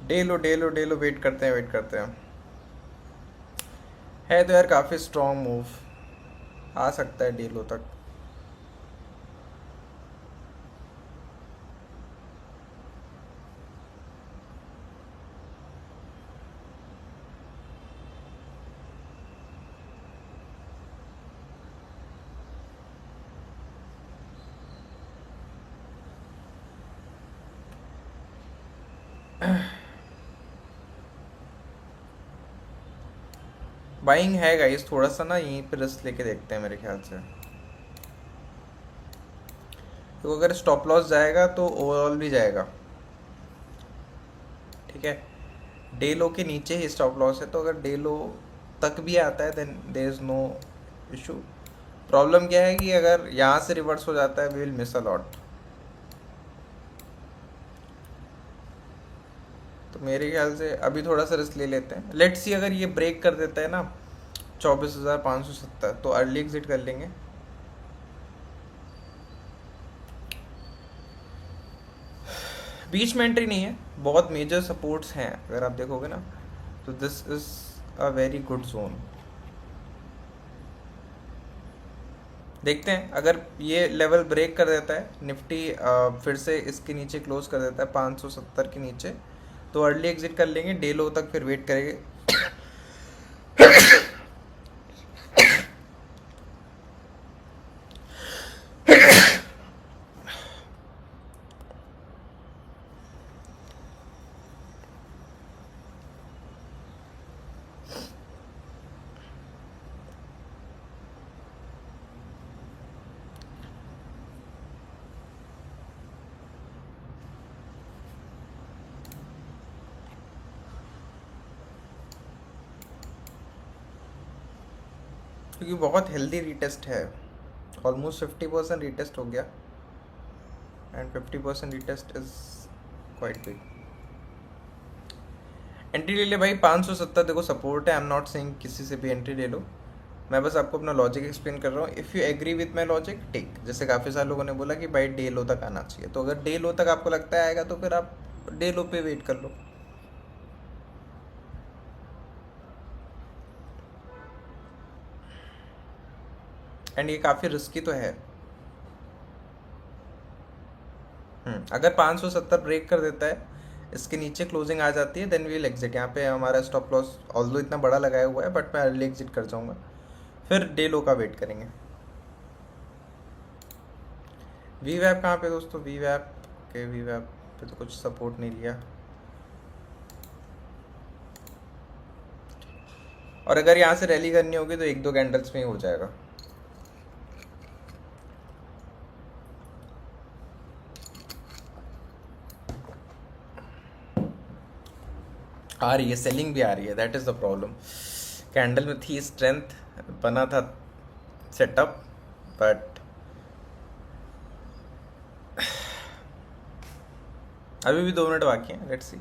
डे लो वेट करते हैं, वेट करते हैं। है तो यार काफ़ी स्ट्रॉन्ग मूव, आ सकता है डे लो तक। बाइंग है गाइस, थोड़ा सा ना यहीं पे रिस्क लेके देखते हैं मेरे ख्याल से। तो अगर स्टॉप लॉस जाएगा तो ओवरऑल भी जाएगा, ठीक है। डे लो के नीचे ही स्टॉप लॉस है, तो अगर डे लो तक भी आता है then there is no issue. Problem क्या है कि अगर यहाँ से रिवर्स हो जाता है we will miss a lot. तो मेरे ख्याल से अभी थोड़ा सा रिस्क ले लेते हैं, लेट्स सी अगर ये ब्रेक कर देता है ना 24,570 तो अर्ली एग्जिट कर लेंगे। बीच में एंट्री नहीं है, बहुत मेजर सपोर्ट्स हैं अगर आप देखोगे ना, तो this is a very good zone. देखते हैं अगर ये लेवल ब्रेक कर देता है निफ्टी, फिर से इसके नीचे क्लोज कर देता है 570 के नीचे, तो अर्ली एग्जिट कर लेंगे, डे लो तक फिर वेट करेंगे। क्योंकि बहुत हेल्दी रीटेस्ट है, ऑलमोस्ट 50% रीटेस्ट हो गया, and 50% retest is quite big. Entry ले ले भाई, 570 देखो सपोर्ट है, आई एम नॉट सेइंग किसी से भी एंट्री ले लो, मैं बस आपको अपना लॉजिक एक्सप्लेन कर रहा हूँ। If you agree with my logic take, जैसे काफ़ी सारे लोगों ने बोला कि भाई डे लो तक आना चाहिए, तो अगर डे लो तक आपको लगता है आएगा तो फिर आप डे लो पे वेट कर लो। एंड ये काफ़ी रिस्की तो है। अगर 570 ब्रेक कर देता है, इसके नीचे क्लोजिंग आ जाती है, देन वील एग्जिट। यहाँ पे हमारा स्टॉप लॉस ऑल्दो इतना बड़ा लगाया हुआ है, बट मैं अर्ली एग्जिट कर जाऊँगा, फिर डे लो का वेट करेंगे। वी वैप कहाँ पे दोस्तों, वी वैप पे तो कुछ सपोर्ट नहीं लिया, और अगर यहाँ से रैली करनी होगी तो एक दो कैंडल्स में ही हो जाएगा। आ रही है, सेलिंग भी आ रही है, that is the problem. Candle में थी स्ट्रेंथ, बना था सेटअप, बट अभी भी 2 मिनट बाकी हैं, लेट्स सी।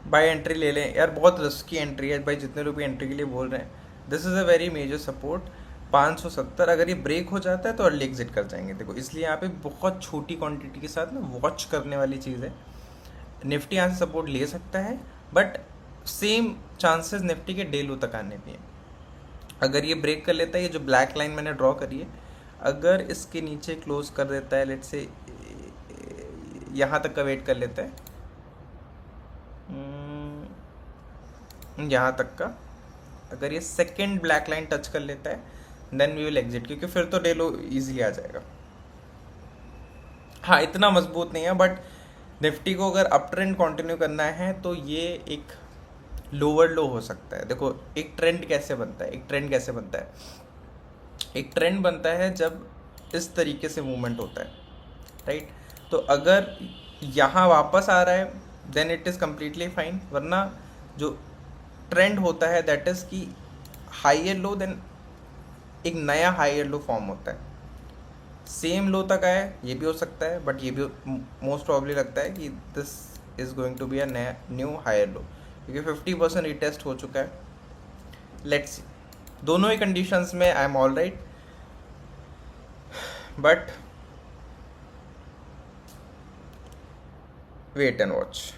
बाय एंट्री ले लें यार, बहुत रिस्की एंट्री है भाई, जितने लोग भी एंट्री के लिए बोल रहे हैं। This is a very major support 570, अगर ये ब्रेक हो जाता है तो अर्ली एग्जिट कर जाएंगे। देखो इसलिए यहाँ पे बहुत छोटी क्वांटिटी के साथ ना वॉच करने वाली चीज़ है। निफ्टी यहाँ से सपोर्ट ले सकता है, बट सेम चांसेस निफ्टी के डे लो तक आने भी हैं। अगर ये ब्रेक कर लेता है, ये जो ब्लैक लाइन मैंने ड्रॉ करी है, अगर इसके नीचे क्लोज कर देता है, लेट्स से यहाँ तक का वेट कर लेता है, यहाँ तक का, अगर ये सेकेंड ब्लैक लाइन टच कर लेता है देन वी विल एग्जिट, क्योंकि फिर तो डे लो ईजिली आ जाएगा। हाँ इतना मजबूत नहीं है, बट निफ्टी को अगर अप ट्रेंड कंटिन्यू करना है तो ये एक लोअर लो हो सकता है। देखो एक ट्रेंड कैसे बनता है, एक ट्रेंड बनता है जब इस तरीके से मूवमेंट होता है, राइट। तो अगर यहाँ वापस आ रहा है then it is completely fine, वरना जो ट्रेंड होता है दैट इज़ कि हाइयर लो, देन एक नया हाइयर लो फॉर्म होता है। सेम लो तक आए ये भी हो सकता है, बट ये भी मोस्ट प्रॉब्ली लगता है कि this is going to be a नया न्यू हायर लो, क्योंकि 50% रिटेस्ट हो चुका है। लेट्स सी, दोनों ही कंडीशंस में I am all right, but wait and watch.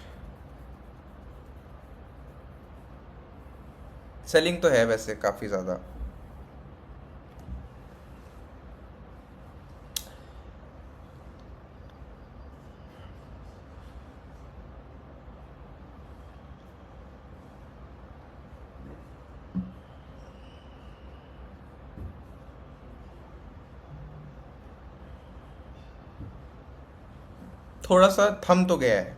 Selling तो है वैसे काफ़ी ज़्यादा, थोड़ा सा थम तो गया है।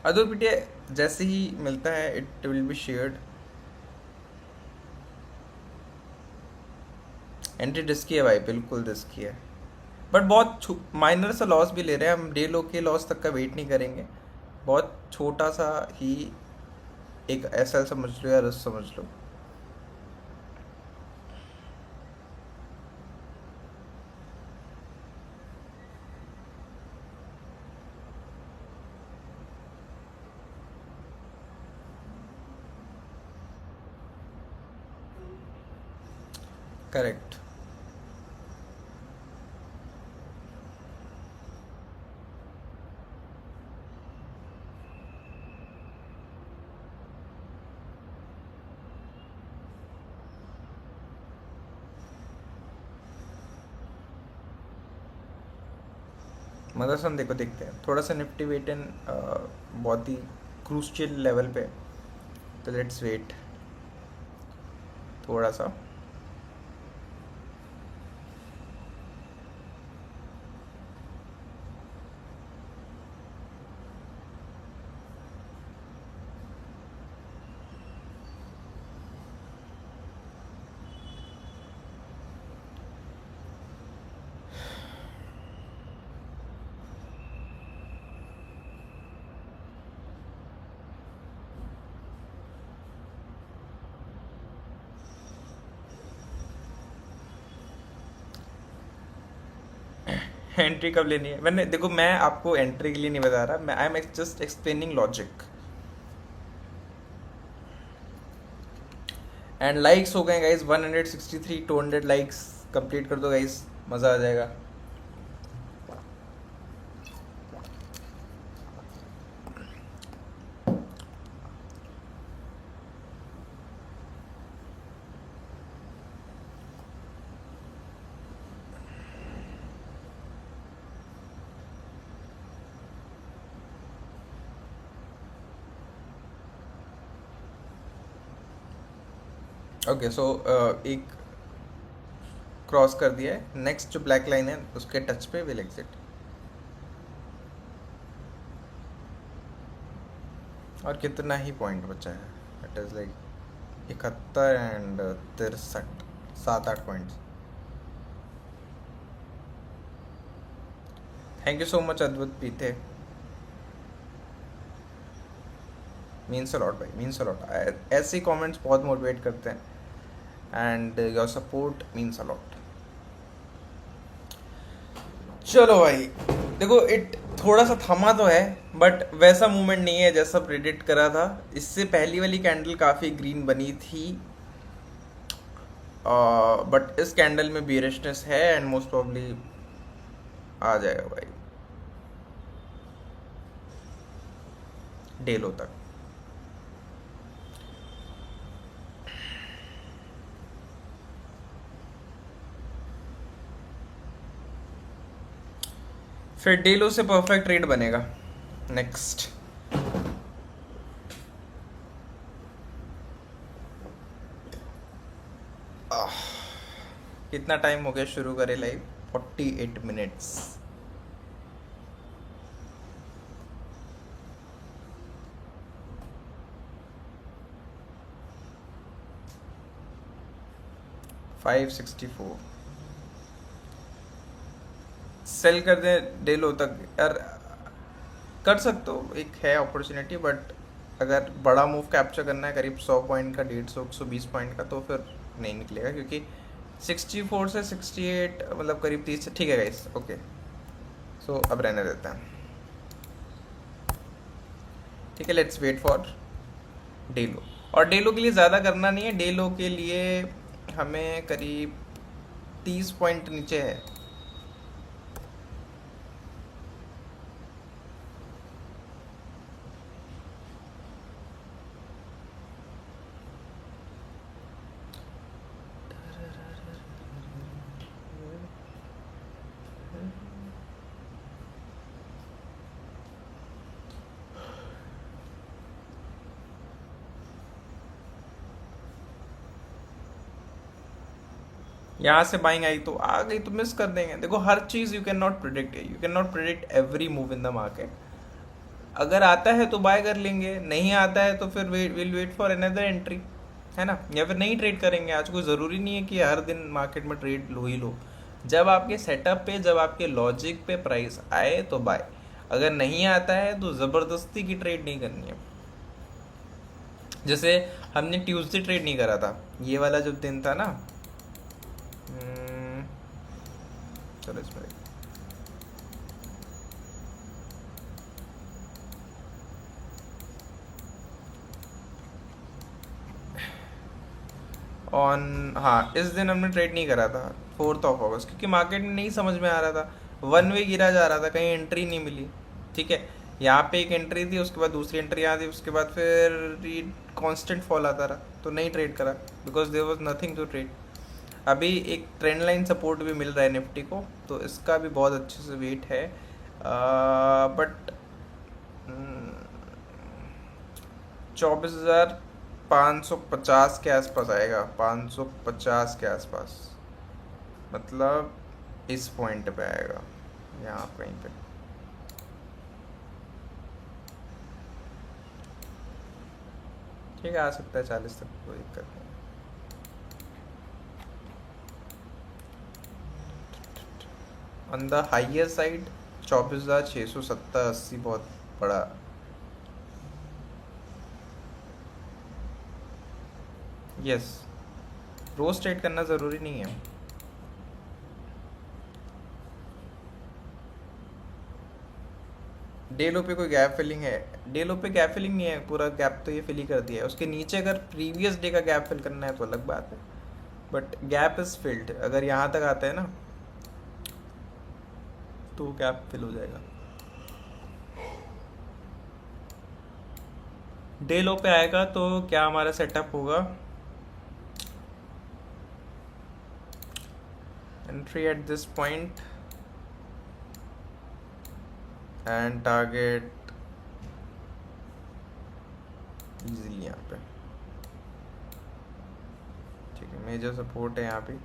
अदर पीटीए जैसे ही मिलता है it will be shared. Entry risky है भाई, बिल्कुल रिस्की है। बट बहुत माइनर सा लॉस भी ले रहे हैं हम, डे लो के लॉस तक का वेट नहीं करेंगे। बहुत छोटा सा ही एक एसएल समझ लो या रस समझ लो। करेक्ट। मदरसन देखो, देखते हैं थोड़ा सा निफ्टी वेट इन बहुत ही क्रूशियल लेवल पे, तो लेट्स वेट थोड़ा सा। एंट्री कब लेनी है, मैंने देखो मैं आपको एंट्री के लिए नहीं बता रहा, मैं I am just explaining logic. And likes हो गए गाइस 163, 200 लाइक्स कंप्लीट कर दो गाइस, मज़ा आ जाएगा। ओके सो एक क्रॉस कर दिया है, नेक्स्ट जो ब्लैक लाइन है उसके टच पे विल एग्जिट। और कितना ही पॉइंट बचा है, it is like 71 and 63, 7-8 points. Thank you so much अद्भुत पीते, मीन्स अलॉट भाई, मीन्स अलॉट। ऐसे कमेंट्स बहुत मोटिवेट करते हैं and your support means a lot. चलो भाई देखो, इट थोड़ा सा थमा तो है बट वैसा मूवमेंट नहीं है जैसा प्रेडिक्ट करा था। इससे पहली वाली कैंडल काफ़ी ग्रीन बनी थी, बट इस कैंडल में बियरिशनेस है एंड मोस्ट प्रॉब्ली आ जाएगा भाई डेलो तक। फिर डेलो से परफेक्ट ट्रेड बनेगा नेक्स्ट। कितना टाइम हो गया शुरू करे लाइव? 48 मिनट्स। $564 सेल कर दे डेलो तक यार, कर सकते हो, एक है अपॉर्चुनिटी, बट अगर बड़ा मूव कैप्चर करना है करीब 100 पॉइंट का, 150 120 पॉइंट का, तो फिर नहीं निकलेगा क्योंकि 64 से 68 मतलब करीब 30। ठीक है गाइस, ओके सो अब रहने देते हैं। ठीक है, लेट्स वेट फॉर डेलो। और डेलो के लिए ज़्यादा करना नहीं है, डेलो के लिए हमें करीब 30 पॉइंट नीचे है। यहाँ से बाइंग आई तो आ गई तो मिस कर देंगे। देखो हर चीज़ you can not predict, you can not predict every move in the market. अगर आता है तो बाय कर लेंगे, नहीं आता है तो फिर will wait for another entry, है ना, या फिर नहीं ट्रेड करेंगे। आज कोई ज़रूरी नहीं है कि हर दिन मार्केट में ट्रेड लो ही लो, जब आपके सेटअप पे, जब आपके लॉजिक पे प्राइस आए तो बाय, अगर नहीं आता है तो ज़बरदस्ती की ट्रेड नहीं करनी है। जैसे हमने ट्यूसडे ट्रेड नहीं करा था, ये वाला जो दिन था ना, हम्म, चलो इसमें ऑन, हाँ इस दिन हमने ट्रेड नहीं करा था 4 अगस्त, क्योंकि मार्केट में नहीं समझ में आ रहा था, वन वे गिरा जा रहा था, कहीं एंट्री नहीं मिली। ठीक है, यहाँ पे एक एंट्री थी, उसके बाद दूसरी एंट्री आ थी, उसके बाद फिर कांस्टेंट फॉल आता रहा, तो नहीं ट्रेड करा, because there was nothing to trade. अभी एक ट्रेंड लाइन सपोर्ट भी मिल रहा है निफ्टी को, तो इसका भी बहुत अच्छे से वेट है, बट 24,550 के आसपास आएगा, 550 के आसपास, मतलब इस पॉइंट पे आएगा, यहाँ कहीं पे। ठीक है, आ सकता है 40 तक, कोई दिक्कत नहीं। ऑन द हाइयर साइड 24,670-80 बहुत बड़ा। यस, रोज ट्रेड करना ज़रूरी नहीं है। डे लो पे कोई गैप फिलिंग है? डे लो पे गैप फिलिंग नहीं है, पूरा गैप तो ये फिल ही कर दिया है। उसके नीचे अगर प्रीवियस डे का गैप फिल करना है तो अलग बात है, बट गैप इज फिल्ड। अगर यहाँ तक आता है ना तो गैप फिल हो जाएगा। डे लो पे आएगा तो क्या हमारा सेटअप होगा? Entry at this point and target easily यहाँ पे। ठीक है, मेजर सपोर्ट है यहाँ पे।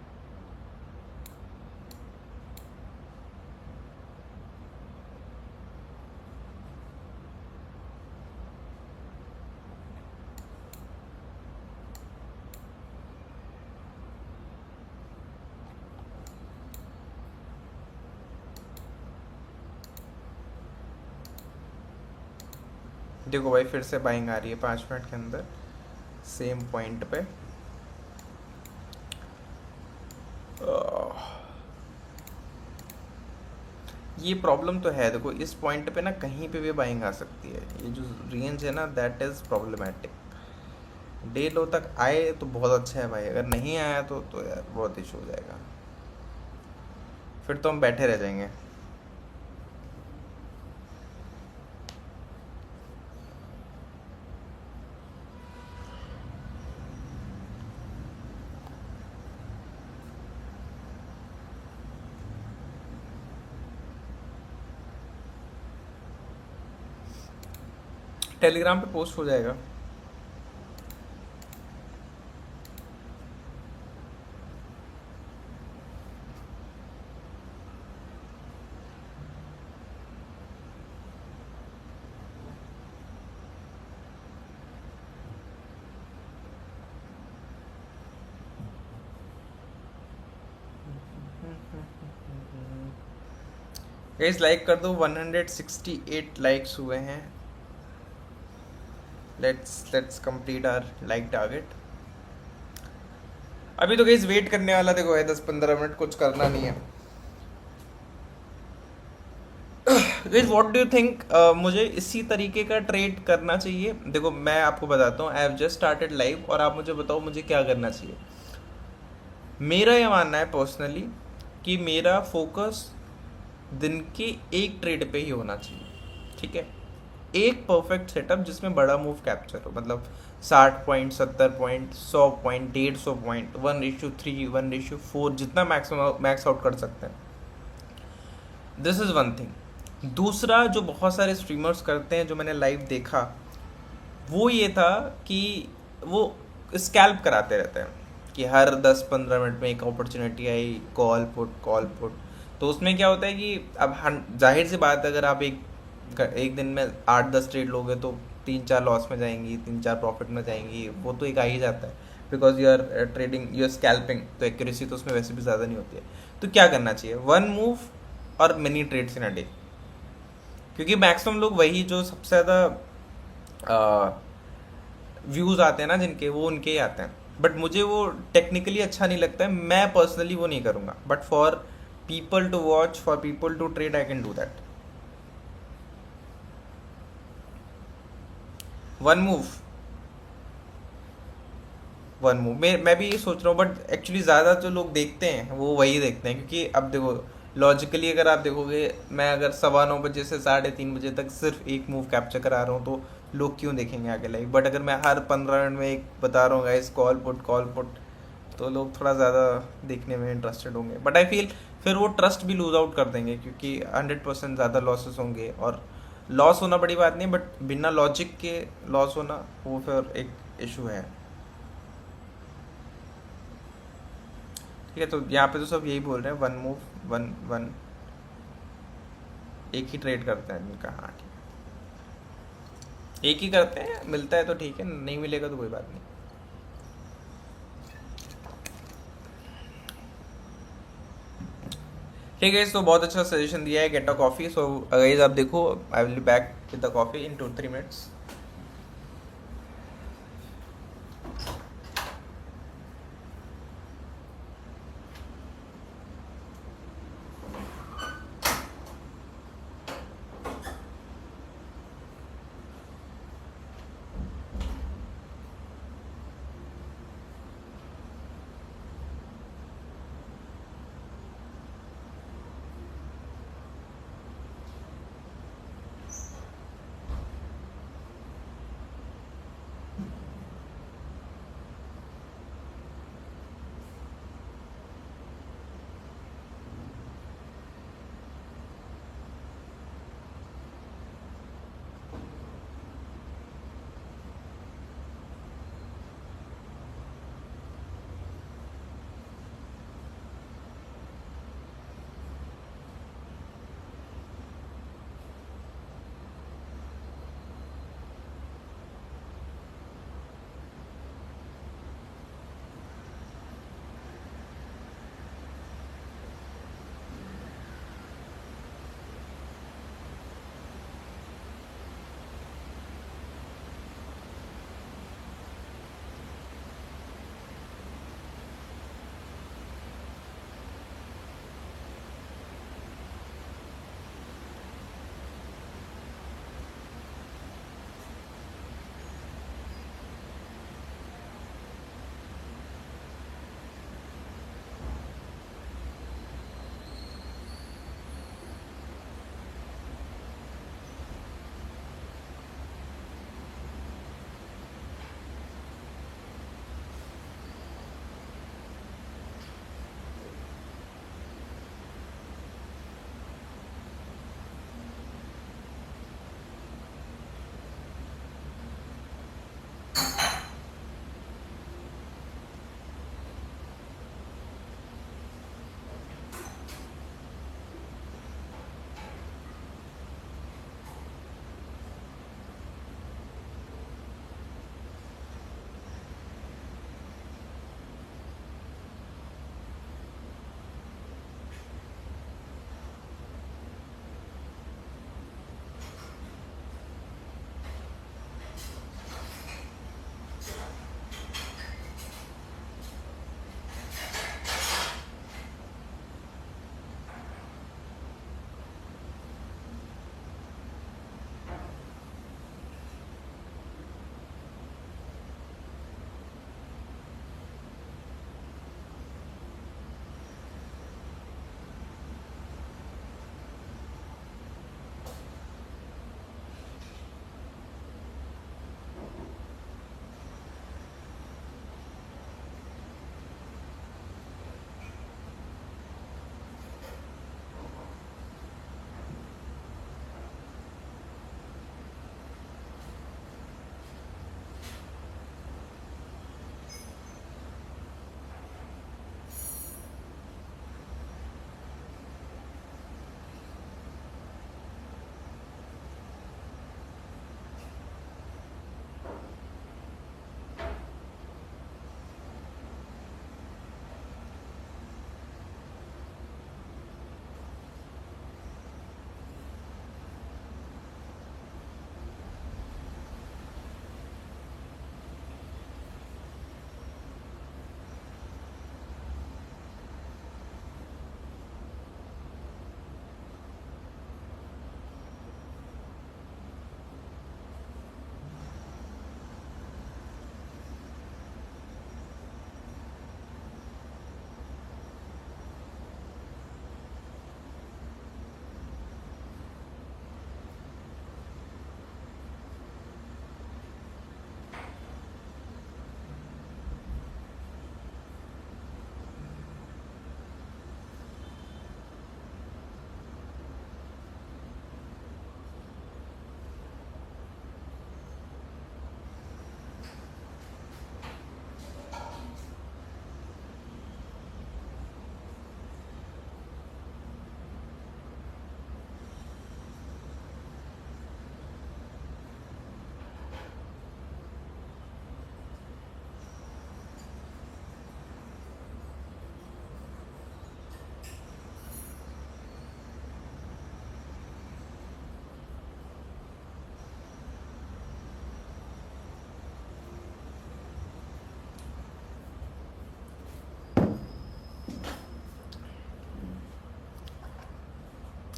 देखो भाई, फिर से बाइंग आ रही है 5 मिनट के अंदर सेम पॉइंट पे। ये प्रॉब्लम तो है, देखो इस पॉइंट पे ना कहीं पे भी बाइंग आ सकती है, ये जो रेंज है ना दैट इज़ प्रॉब्लमेटिक। डे लो तक आए तो बहुत अच्छा है भाई, अगर नहीं आया तो यार बहुत इशू हो जाएगा, फिर तो हम बैठे रह जाएंगे। टेलीग्राम पे पोस्ट हो जाएगा। गाइस लाइक कर दो, 168 लाइक्स हुए हैं। Let's complete our like target. अभी तो गाइस वेट करने वाला देखो है 10-15 मिनट, कुछ करना नहीं है। Guys what do you think, मुझे इसी तरीके का ट्रेड करना चाहिए? देखो मैं आपको बताता हूँ, I have just started live, और आप मुझे बताओ मुझे क्या करना चाहिए। मेरा ये मानना है पर्सनली कि मेरा फोकस दिन के एक ट्रेड पे ही होना चाहिए। ठीक है, एक परफेक्ट सेटअप जिसमें बड़ा मूव कैप्चर हो, मतलब 60 पॉइंट, 70 पॉइंट, 100 पॉइंट, 150 पॉइंट, 1:3, 1:4, जितना मैक्स आउट कर सकते हैं। This is one thing. दूसरा जो बहुत सारे स्ट्रीमर्स करते हैं, जो मैंने लाइव देखा, वो ये था कि वो स्कैल्प कराते रहते हैं कि हर 10-15 मिनट में एक अपॉर्चुनिटी आई, कॉल पुट कॉल पुट। तो उसमें क्या होता है कि अब जाहिर सी बात है, अगर आप एक दिन में 8-10 ट्रेड लोगे तो 3-4 लॉस में जाएंगी, 3-4 प्रॉफिट में जाएंगी, वो तो एक आ ही जाता है। Because you are trading, you are scalping, तो एक्यूरेसी तो उसमें वैसे भी ज़्यादा नहीं होती है। तो क्या करना चाहिए, वन मूव और mini trades in a day, क्योंकि मैक्सिमम लोग वही जो सबसे ज़्यादा व्यूज़ आते हैं ना जिनके, वो उनके ही आते हैं। बट मुझे वो टेक्निकली अच्छा नहीं लगता है, मैं पर्सनली वो नहीं करूँगा, but for people to watch, for people to trade, I can do that. One move, one move मैं भी ये सोच रहा हूँ, बट एक्चुअली ज़्यादा जो लोग देखते हैं वो वही देखते हैं, क्योंकि अब देखो लॉजिकली अगर आप देखोगे, मैं अगर 9:15 बजे से 3:30 बजे तक सिर्फ एक मूव कैप्चर करा रहा हूँ तो लोग क्यों देखेंगे आगे लाइव। बट अगर मैं हर 15 मिनट में एक बता रहा हूँ गाइस, कॉल पुट, तो लोग थोड़ा ज़्यादा देखने में इंटरेस्टेड होंगे। बट आई फील फिर वो ट्रस्ट भी लूज आउट कर देंगे, क्योंकि 100% ज़्यादा लॉसेस होंगे, और लॉस होना बड़ी बात नहीं, बट बिना लॉजिक के लॉस होना वो फिर एक इशू है। ठीक है, तो यहाँ पे तो सब यही बोल रहे हैं, वन मूव, वन वन, एक ही ट्रेड करते हैं इनका। हाँ ठीक है, एक ही करते हैं, मिलता है तो ठीक है, नहीं मिलेगा तो कोई बात नहीं। ठीक है, तो बहुत अच्छा सजेशन दिया है, get a coffee. So guys आप देखो, I will be back with the coffee in 2-3 minutes.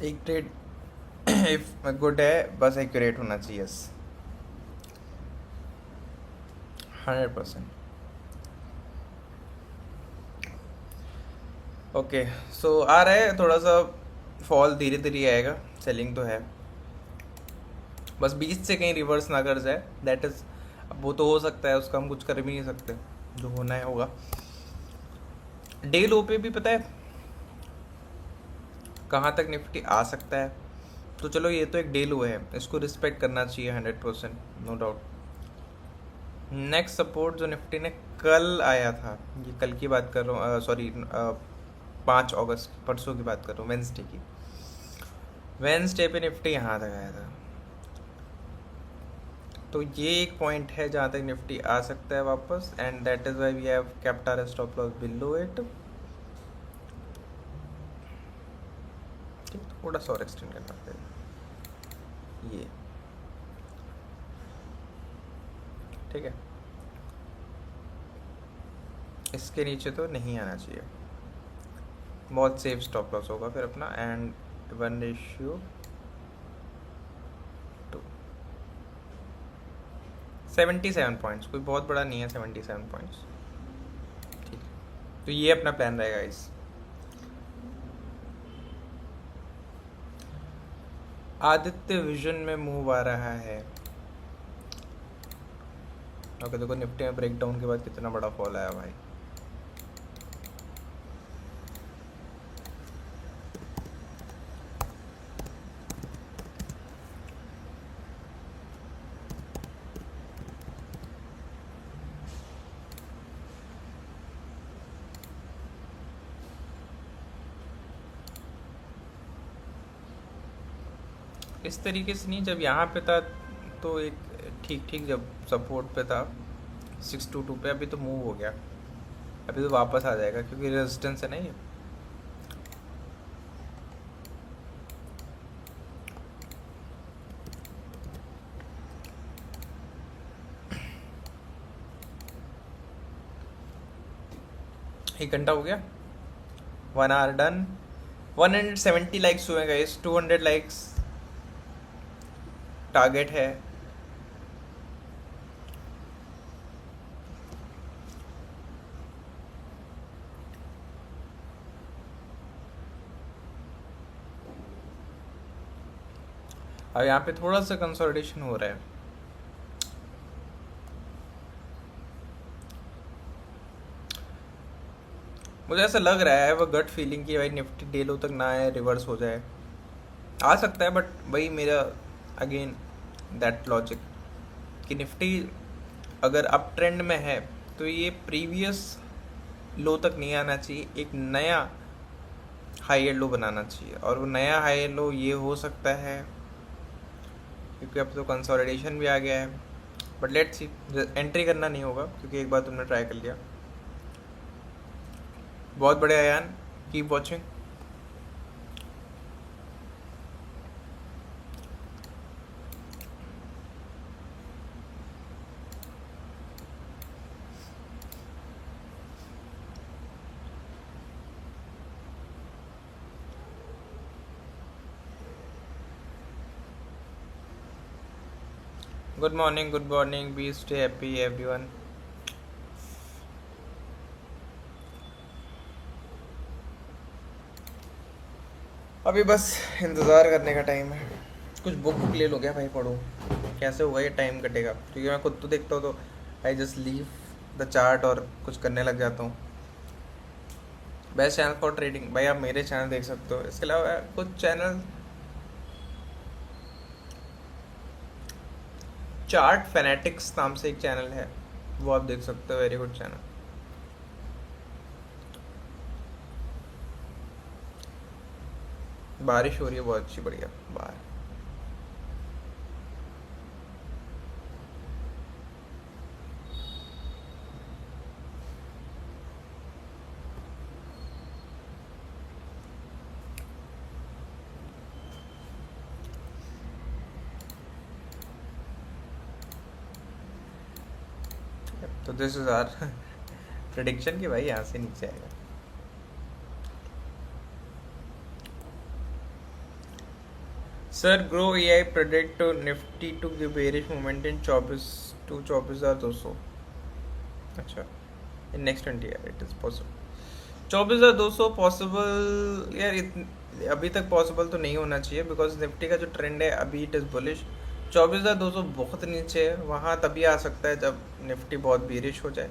एक ट्रेड इफ गुड है बस एक्यूरेट होना चाहिए, यस 100%। ओके, सो आ रहा है थोड़ा सा फॉल, धीरे धीरे आएगा, सेलिंग तो है, बस बीच से कहीं रिवर्स ना कर जाए, दैट इज़, अब वो तो हो सकता है, उसका हम कुछ कर भी नहीं सकते, जो होना है होगा। डे लो पे भी पता है कहाँ तक निफ्टी आ सकता है, तो चलो ये तो एक डे लो है, इसको रिस्पेक्ट करना चाहिए 100%, नो डाउट। नेक्स्ट सपोर्ट जो निफ्टी ने कल आया था, ये कल की बात कर रहा हूँ, सॉरी 5 अगस्त, परसों की बात कर रहा हूँ, वेंसडे की। वेंसडे पे निफ्टी यहाँ तक आया था, तो ये एक पॉइंट है जहाँ तक निफ्टी आ सकता है वापस, and that is why we have kept our stop loss below it. ठीक, थोड़ा सा और एक्सटेंड करना पड़ेगा ये, ठीक है, इसके नीचे तो नहीं आना चाहिए, बहुत सेफ स्टॉप लॉस होगा फिर अपना, एंड 1:2, 77 पॉइंट्स, कोई बहुत बड़ा नहीं है 77 पॉइंट्स, ठीक है, तो ये अपना प्लान रहेगा इस। आदित्य विजन में मूव आ रहा है, ओके, देखो निफ्टी में ब्रेक डाउन के बाद कितना बड़ा फॉल आया भाई, इस तरीके से नहीं, जब यहाँ पे था तो एक ठीक ठीक, जब सपोर्ट पे था 622 पे, अभी तो मूव हो गया, अभी तो वापस आ जाएगा क्योंकि रेजिस्टेंस है ना ये 1 घंटा हो गया, 1 आवर डन, 170 लाइक्स हुए गाइस, 200 लाइक्स टारगेट है। अब यहाँ पे थोड़ा सा कंसोलिडेशन हो रहा है, मुझे ऐसा लग रहा है, वो गट फीलिंग की भाई निफ्टी डे लो तक ना आए, रिवर्स हो जाए, आ सकता है, बट वही मेरा अगेन दैट लॉजिक कि निफ्टी अगर अप ट्रेंड में है तो ये प्रीवियस लो तक नहीं आना चाहिए, एक नया हाई लो बनाना चाहिए, और वो नया हाई लो ये हो सकता है क्योंकि अब तो कंसोलिडेशन भी आ गया है, बट लेट्स सी, एंट्री करना नहीं होगा क्योंकि एक बार तुमने ट्राई कर लिया। बहुत बढ़िया यान, keep watching. Good morning, be stay happy everyone. अभी बस इंतज़ार करने का टाइम है, कुछ बुक बुक ले लो क्या भाई, पढ़ो, कैसे होगा ये, टाइम कटेगा, क्योंकि मैं खुद तो देखता हूँ तो I just leave the chart और कुछ करने लग जाता हूँ। बेस्ट चैनल फॉर ट्रेडिंग, भाई आप मेरे चैनल देख सकते हो, इसके अलावा कुछ चैनल, चार्ट फैनेटिक्स नाम से एक चैनल है, वो आप देख सकते हो, वेरी गुड चैनल। बारिश हो रही है बहुत अच्छी, बढ़िया बाहर। तो दिस इज आर प्रिडिक्शन कि भाई यहाँ से नीचे आएगा। Sir Grok AI predict Nifty to give bearish moment in 24,000 अच्छा in next 20 year it is possible. 24,200 possible यार अभी तक पॉसिबल तो नहीं होना चाहिए बिकॉज निफ्टी का जो ट्रेंड है अभी इट इज़ बुलिश। 24,200 बहुत नीचे है, वहाँ तभी आ सकता है जब निफ्टी बहुत बीरिश हो जाए,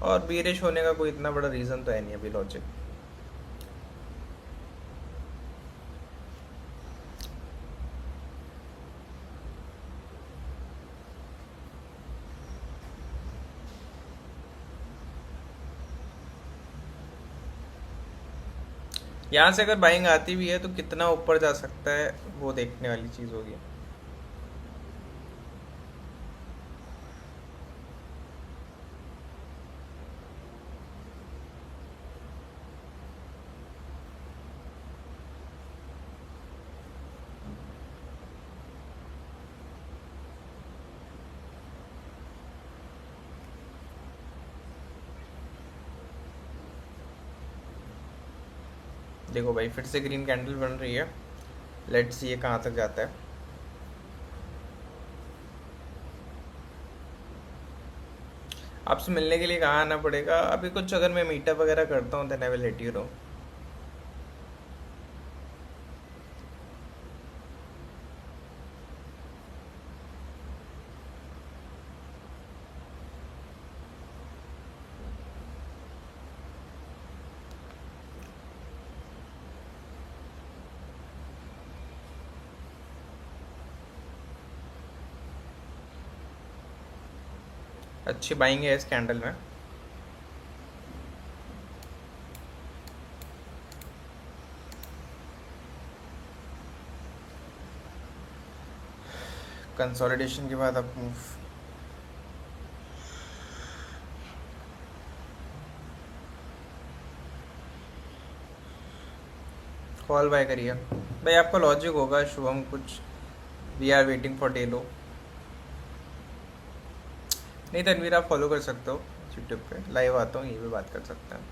और बीरिश होने का कोई इतना बड़ा रीज़न तो है नहीं अभी लॉजिक। यहाँ से अगर बाइंग आती भी है तो कितना ऊपर जा सकता है वो देखने वाली चीज़ होगी। देखो भाई फिर से ग्रीन कैंडल बन रही है, लेट्स सी ये कहाँ तक जाता है। आपसे मिलने के लिए कहाँ आना पड़ेगा? अभी कुछ अगर मैं मीटअप वगैरह करता हूँ then I will let you know. अच्छी बाइंग है इस कैंडल में। कंसोलिडेशन के बाद अप मूव। कॉल बाय करिए भाई, आपका लॉजिक होगा शुभम कुछ। वी आर वेटिंग फॉर डेलो। नहीं तनवीर आप फॉलो कर सकते हो यूट्यूब पे, लाइव आता हूँ, यही पे बात कर सकते हैं।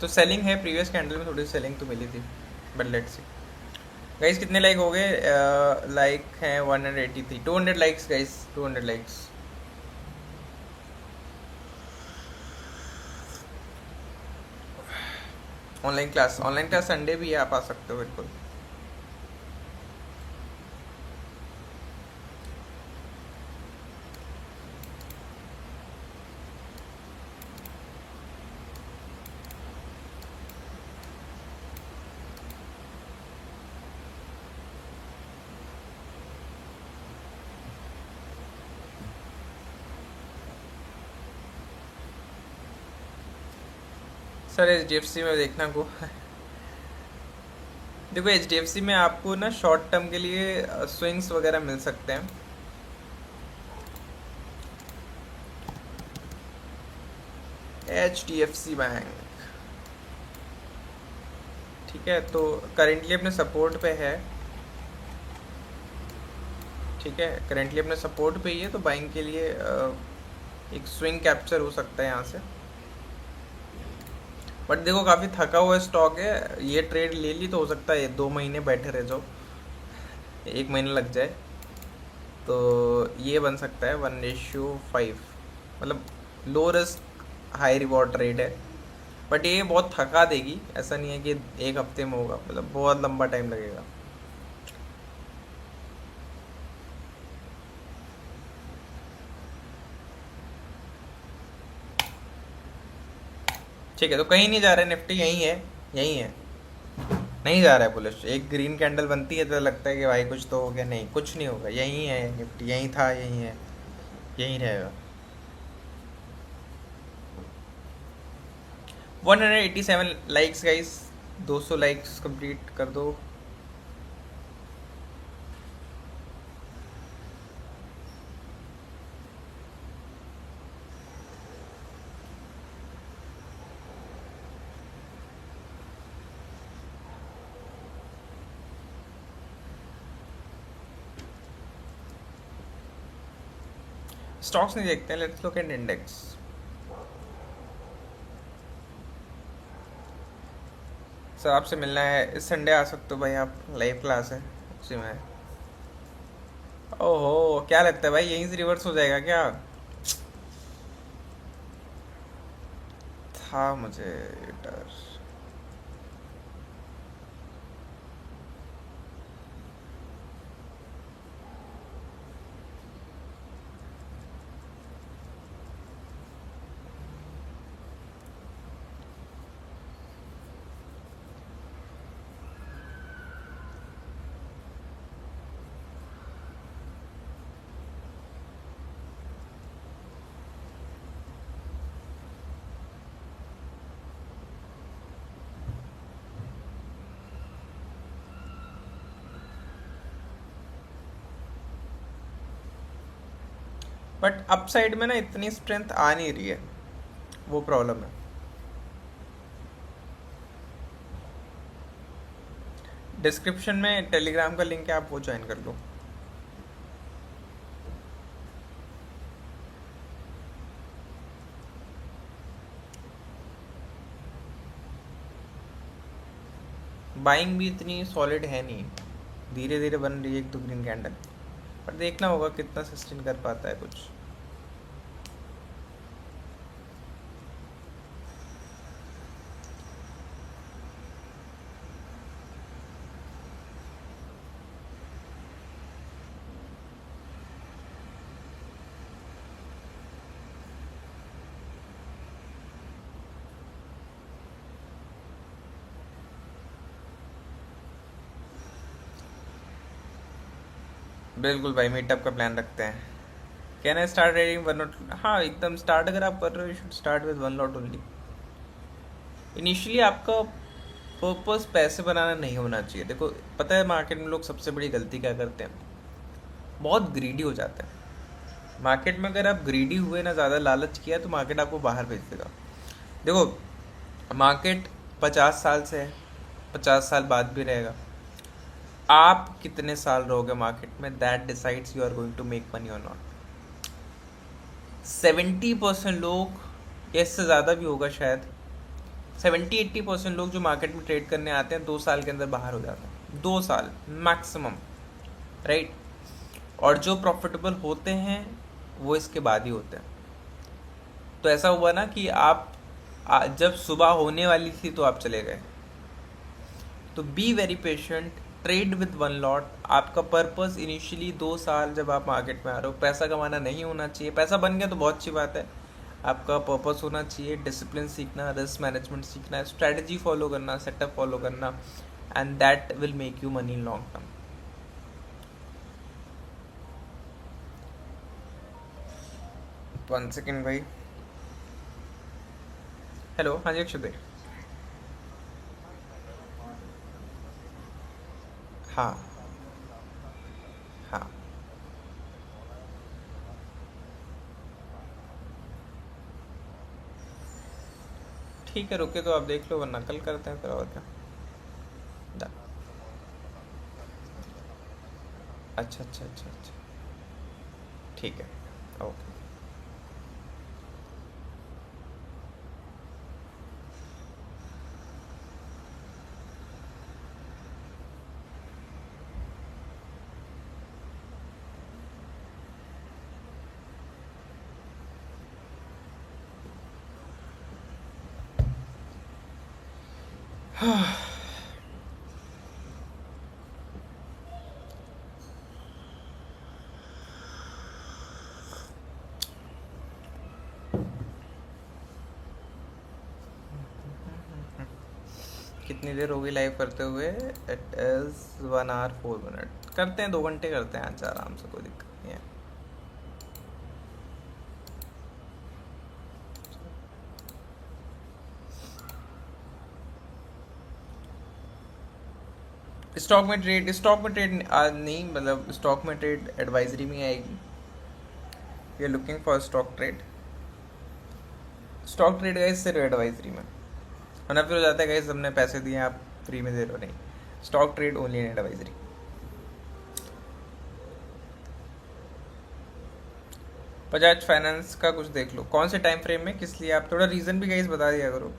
तो सेलिंग है, प्रीवियस कैंडल में थोड़ी सेलिंग तो मिली थी, बट लेट्स सी। गाइस कितने लाइक हो गए? लाइक हैं 183, 200 likes guys, 200 likes. Online class Sunday भी है, आप आ सकते हो बिल्कुल। सर HDFC में देखना को देखो HDFC में आपको ना शॉर्ट टर्म के लिए स्विंग्स वगैरह मिल सकते हैं। HDFC बैंक, ठीक है, तो करेंटली अपने सपोर्ट पे है। ठीक है, करेंटली अपने सपोर्ट पे ही है, तो बाइंग के लिए एक स्विंग कैप्चर हो सकता है यहाँ से। बट देखो काफ़ी थका हुआ स्टॉक है, ये ट्रेड ले ली तो हो सकता है 2 महीने बैठे रह जाओ, 1 महीना लग जाए, तो ये बन सकता है 1:5, मतलब low risk high reward trade है। बट ये बहुत थका देगी, ऐसा नहीं है कि 1 हफ्ते में होगा, मतलब बहुत लंबा टाइम लगेगा। ठीक है, तो कहीं नहीं जा रहा है निफ्टी, यहीं है, यहीं है, नहीं जा रहा है बुलिश। एक ग्रीन कैंडल बनती है तो लगता है कि भाई कुछ तो हो गया, नहीं कुछ नहीं होगा, यहीं है निफ्टी, यहीं था, यहीं है, यहीं रहेगा। 187 लाइक्स गाइस, 200 लाइक्स कंप्लीट कर दो। स्टॉक्स नहीं देखते हैं, let's look at index. Sir आपसे मिलना है, इस संडे आ सकते हो भाई आप, लाइव क्लास है उसी में। ओहो, क्या लगता है भाई यहीं से रिवर्स हो जाएगा क्या? था मुझे डर। बट अपसाइड में ना इतनी स्ट्रेंथ आ नहीं रही है, वो प्रॉब्लम है। डिस्क्रिप्शन में टेलीग्राम का लिंक है, आप वो ज्वाइन कर लो। बाइंग भी इतनी सॉलिड है नहीं, धीरे धीरे बन रही है एक तो ग्रीन कैंडल, पर देखना होगा कितना सस्टेन कर पाता है कुछ। बिल्कुल भाई, मीटअप का प्लान रखते हैं। Can I start trading one lot? हाँ एकदम स्टार्ट, अगर आप कर रहे हो you should start with one lot only. Initially आपका पर्पस पैसे बनाना नहीं होना चाहिए। देखो, पता है मार्केट में लोग सबसे बड़ी गलती क्या करते हैं? बहुत ग्रीडी हो जाते हैं। मार्केट में अगर आप ग्रीडी हुए ना, ज़्यादा लालच किया, तो मार्केट आपको बाहर भेज देगा। देखो, मार्केट 50 साल से है, 50 साल बाद भी रहेगा। आप कितने साल रहोगे मार्केट में, that decides you are going to make money और नॉट। 70% लोग, या इससे ज़्यादा भी होगा शायद, 70-80% लोग जो मार्केट में ट्रेड करने आते हैं 2 साल के अंदर बाहर हो जाते हैं, 2 साल मैक्सिमम, राइट। और जो प्रॉफिटेबल होते हैं वो इसके बाद ही होते हैं। तो ऐसा हुआ ना कि आप जब सुबह होने वाली थी तो आप चले गए। तो be very patient, trade with one lot. आपका पर्पस इनिशियली 2 साल जब आप मार्केट में आ रहे हो, पैसा कमाना नहीं होना चाहिए। पैसा बन गया तो बहुत अच्छी बात है, आपका पर्पस होना चाहिए डिसिप्लिन सीखना, रिस्क मैनेजमेंट सीखना, स्ट्रैटेजी फॉलो करना, सेटअप फॉलो करना, and that will make you money in long term. 1 second भाई। हेलो, हाँ जी अक्षय। हाँ हाँ, ठीक है, रुके तो आप देख लो, वरना कल करते हैं फिर, और क्या। डन। अच्छा अच्छा अच्छा अच्छा, ठीक है, ओके। कितनी देर होगी लाइव करते हुए? It is 1 hour 4 minute। करते हैं, 2 घंटे करते हैं आज आराम से, कोई दिक्कत नहीं है। स्टॉक में ट्रेड आज नहीं, मतलब स्टॉक में ट्रेड एडवाइजरी में आएगी। We are looking for stock trade guys सिर्फ एडवाइजरी में, वरना फिर हो जाता है गाइस हमने पैसे दिए आप फ्री में दे रहे हो, नहीं। Stock trade only in advisory. Bajaj finance का कुछ देख लो, कौन से टाइम फ्रेम में, किस लिए? आप थोड़ा रीज़न भी गाइस बता दिया करो।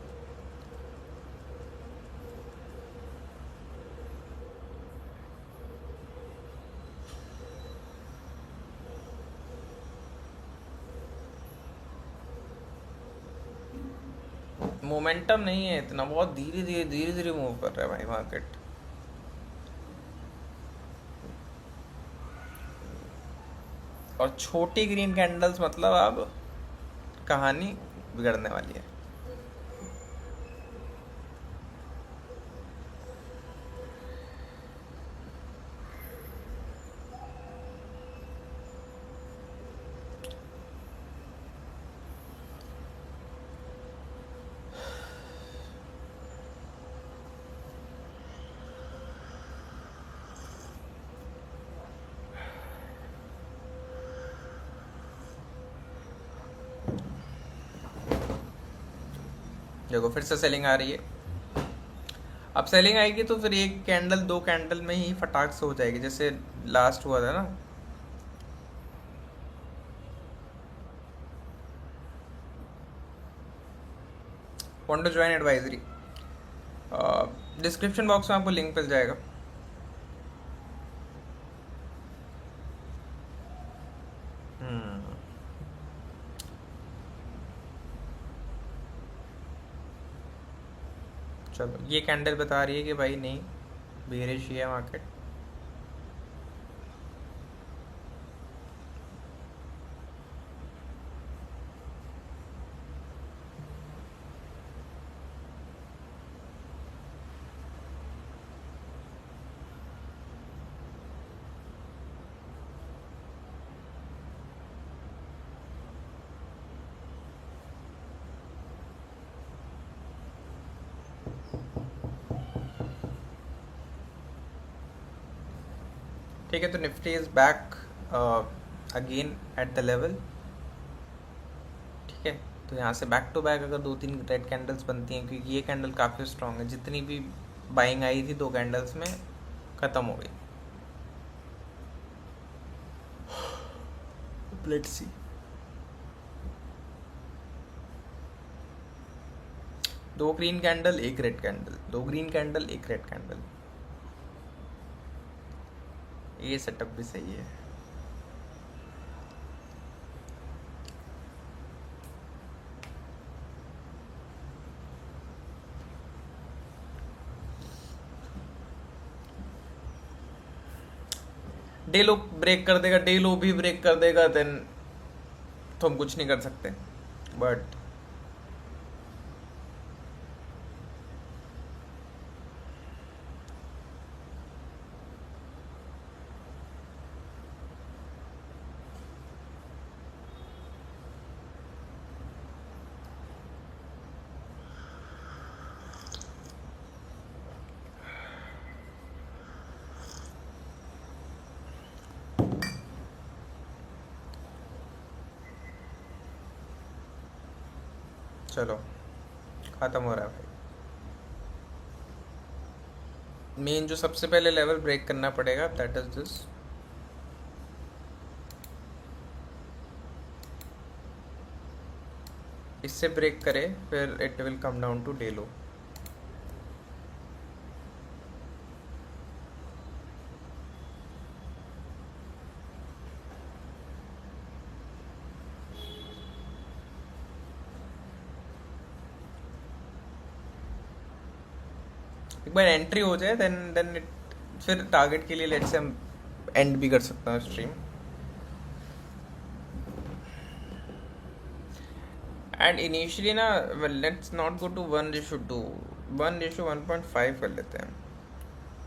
मोमेंटम नहीं है इतना, बहुत धीरे धीरे मूव कर रहा है भाई मार्केट। और छोटी ग्रीन कैंडल्स मतलब अब कहानी बिगड़ने वाली है। देखो फिर से सेलिंग आ रही है। अब सेलिंग आएगी तो फिर एक कैंडल 2 कैंडल में ही फटाक से हो जाएगी, जैसे लास्ट हुआ था ना। Want to join advisory? Description box में आपको लिंक मिल जाएगा। हम्म, चलो ये कैंडल बता रही है कि भाई नहीं, बेरिश ही है मार्केट। ठीक है, तो Nifty is back again at the level. ठीक है, तो यहाँ से बैक टू बैक अगर 2-3 रेड कैंडल्स बनती हैं, क्योंकि ये कैंडल काफ़ी स्ट्रांग है, जितनी भी बाइंग आई थी 2 कैंडल्स में ख़त्म हो गई। Let's see. 2 green candle 1 red candle, 2 green candle 1 red candle, ये सेटअप भी सही है। डे लो ब्रेक कर देगा, डे लो भी ब्रेक कर देगा, देन तो हम कुछ नहीं कर सकते। बट चलो ख़त्म हो रहा है भाई। मेन जो सबसे पहले लेवल ब्रेक करना पड़ेगा दैट इज दिस। इससे ब्रेक करे फिर it will come down to day low. एक बार एंट्री हो जाए देन देन इट, फिर टारगेट के लिए लेट्स से हम एंड भी कर सकते हैं स्ट्रीम। एंड इनिशियली ना, let's not go to one, we should do 1:1.5 कर लेते हैं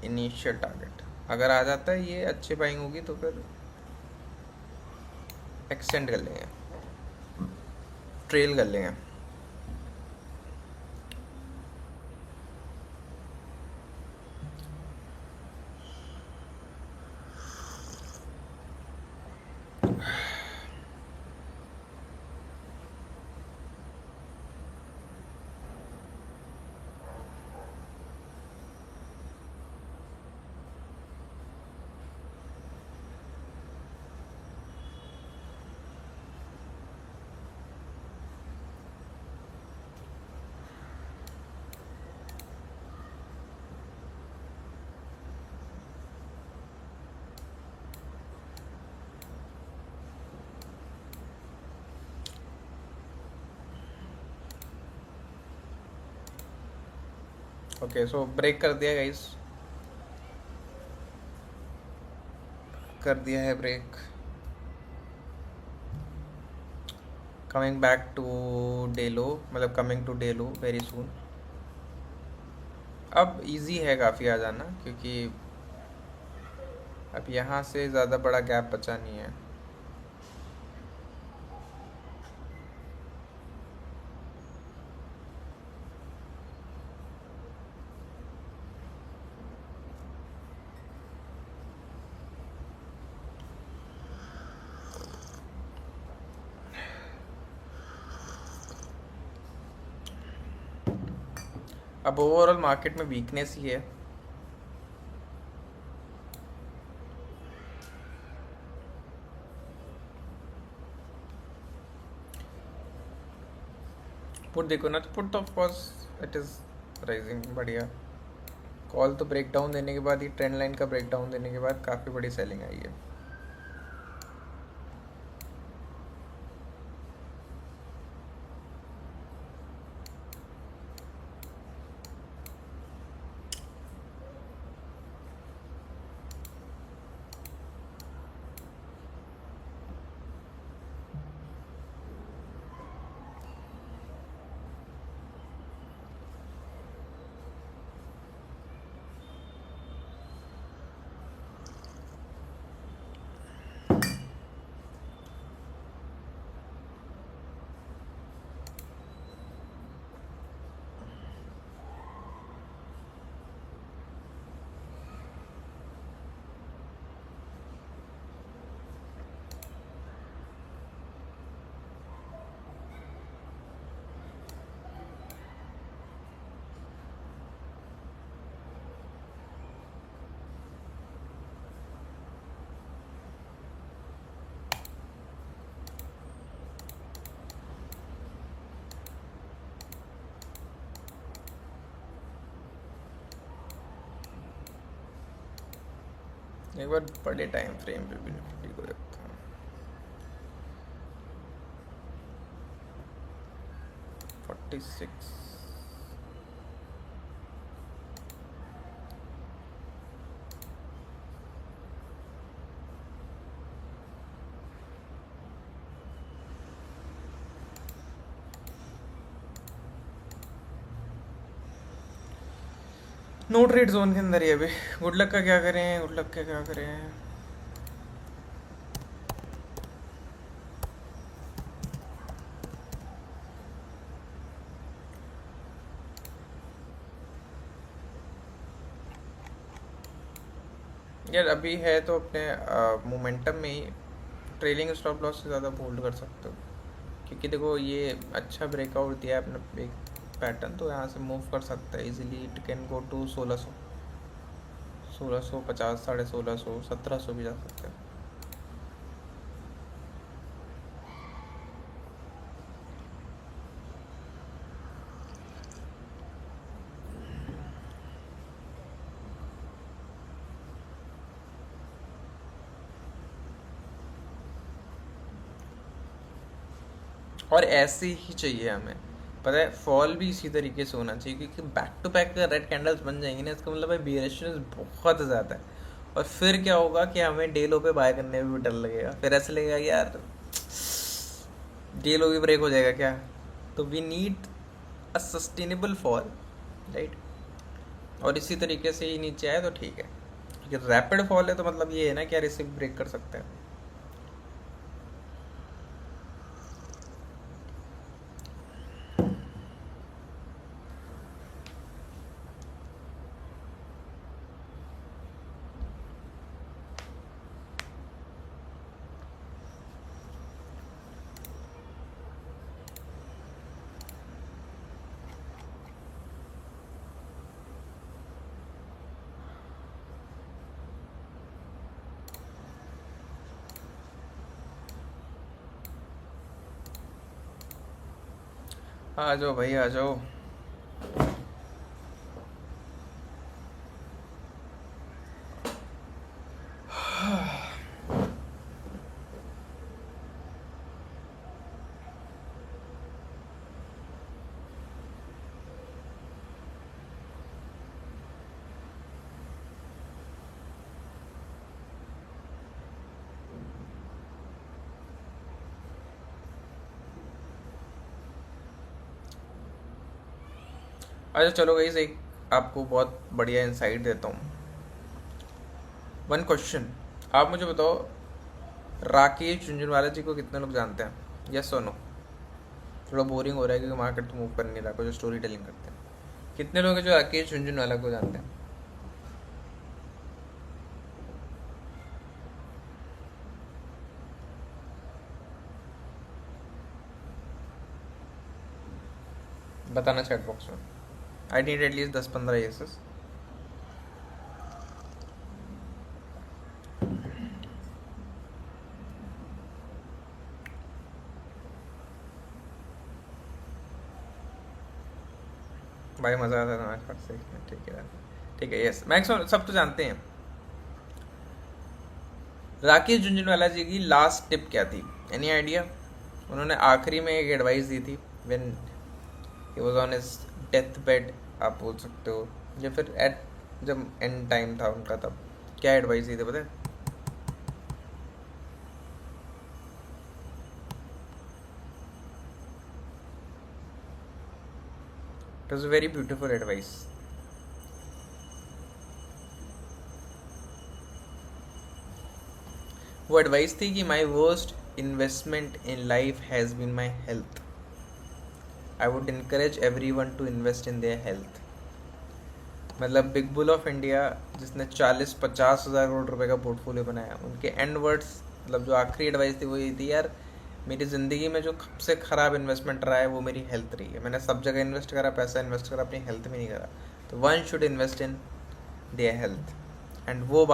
इनिशियल टारगेट। अगर आ जाता है ये अच्छी बाइंग होगी तो फिर एक्सटेंड कर लेंगे, ट्रेल कर लेंगे। ओके, सो ब्रेक कर दिया गाइस, कर दिया है ब्रेक। कमिंग बैक टू डेलो, मतलब coming to Delo very soon. अब इजी है काफ़ी आ जाना, क्योंकि अब यहाँ से ज़्यादा बड़ा गैप बचा नहीं है। अब ओवरऑल मार्केट में वीकनेस ही है। पुट देखो ना, तो put off course it is rising बढ़िया। कॉल तो ब्रेक डाउन देने के बाद ही, ट्रेंड लाइन का ब्रेक डाउन देने के बाद काफ़ी बड़ी सेलिंग आई है। एक बार बड़े टाइम फ्रेम पे भी निफ्टी को देखता हूँ। 46। नो ट्रेड जोन के अंदर ही है अभी। गुड लक का क्या करें, गुड लक का क्या करें। यार अभी है तो अपने मोमेंटम में ही ट्रेलिंग स्टॉप लॉस से ज़्यादा होल्ड कर सकते हो, क्योंकि देखो ये अच्छा ब्रेकआउट दिया है अपना एक पैटर्न, तो यहाँ से मूव कर सकता है easily. It can go to 1600, 1650, 1650, 1700 भी जा सकते हैं। और ऐसे ही चाहिए हमें, पता है, फॉल भी इसी तरीके से होना चाहिए, क्योंकि back to back red candles बन जाएंगी ना, इसका मतलब भाई बेयरिशनेस बहुत ज़्यादा है। और फिर क्या होगा कि हमें डे लो पे बाय करने में भी डर लगेगा, फिर ऐसे लगेगा कि यार डे लो भी ब्रेक हो जाएगा क्या। तो we need a sustainable fall right. और इसी तरीके से ही नीचे आए तो ठीक है। अगर रैपिड फॉल है तो मतलब ये है ना कि यार इसे ब्रेक कर सकते हैं। आ जाओ भाई आ जाओ। अच्छा चलो गाइस, एक आपको बहुत बढ़िया इंसाइट देता हूँ। वन क्वेश्चन, आप मुझे बताओ, राकेश झुंझुनवाला जी को कितने लोग जानते हैं? यस और नो? थोड़ा बोरिंग हो रहा है क्योंकि मार्केट तो मूव कर नहीं रहा, कुछ स्टोरी टेलिंग करते हैं। कितने लोग हैं जो राकेश झुंझुनवाला को जानते हैं? बताना चैट बॉक्स में। I need at least 10-15 येसेस। भाई मज़ा आता था हमारे पास से। ठीक है, ठीक है, यस मैक्सिमम सब तो जानते हैं। राकेश झुंझुनवाला जी की लास्ट टिप क्या थी? Any idea? उन्होंने आखिरी में एक एडवाइस दी थी when he was on his death bed, आप बोल सकते हो, या फिर एट जब एंड टाइम था उनका, तब क्या एडवाइस दी थी पता है? It was a very beautiful advice. वो एडवाइस थी कि my worst investment in life has been my health. I would encourage everyone to invest in their health. मतलब बिग बुल ऑफ इंडिया जिसने 40-50 हज़ार करोड़ रुपए का पोर्टफोलियो बनाया, उनके एंड वर्ड्स, मतलब जो आखिरी एडवाइस थी वो ये थी, यार मेरी ज़िंदगी में जो सबसे ख़राब इन्वेस्टमेंट रहा है वो मेरी हेल्थ रही है। मैंने सब जगह इन्वेस्ट करा, पैसा इन्वेस्ट करा, अपनी हेल्थ में नहीं करा। तो one should invest in their health. And वो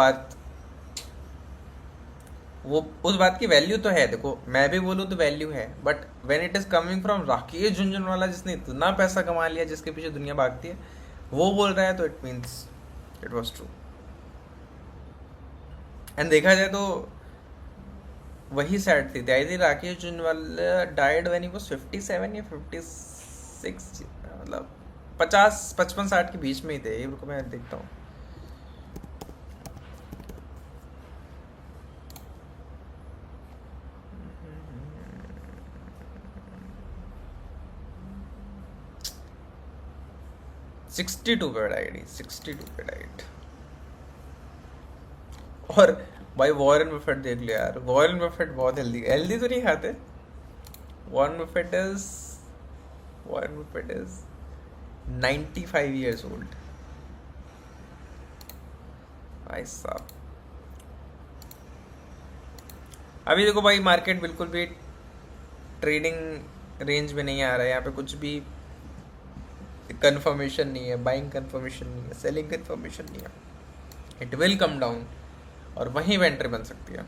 उस बात की वैल्यू तो है, देखो मैं भी बोलूँ तो वैल्यू है, but when it is coming from Rakesh Jhunjhunwala जिसने इतना पैसा कमा लिया, जिसके पीछे दुनिया भागती है, वो बोल रहा है तो it means it was true. And देखा जाए तो वही सैड थी, I think Rakesh Jhunjhunwala died when he was 57 या 56, मतलब 50 55 60 के बीच में ही थे। ये रुको मैं देखता हूँ। 62 पे डाइड, 62 पे डाइड। और भाई वॉरेन बफेट देख लिया यार, वॉरेन बफेट बहुत हेल्दी, हेल्दी तो नहीं खाते। Warren Buffett is Warren Buffett is 95 years old भाई साहब। अभी देखो भाई, मार्केट बिल्कुल भी ट्रेडिंग रेंज में नहीं आ रहा है, यहाँ पे कुछ भी कंफर्मेशन नहीं है, बाइंग कंफर्मेशन नहीं है, सेलिंग कंफर्मेशन नहीं है। इट विल कम डाउन और वहीं पे एंट्री बन सकती है।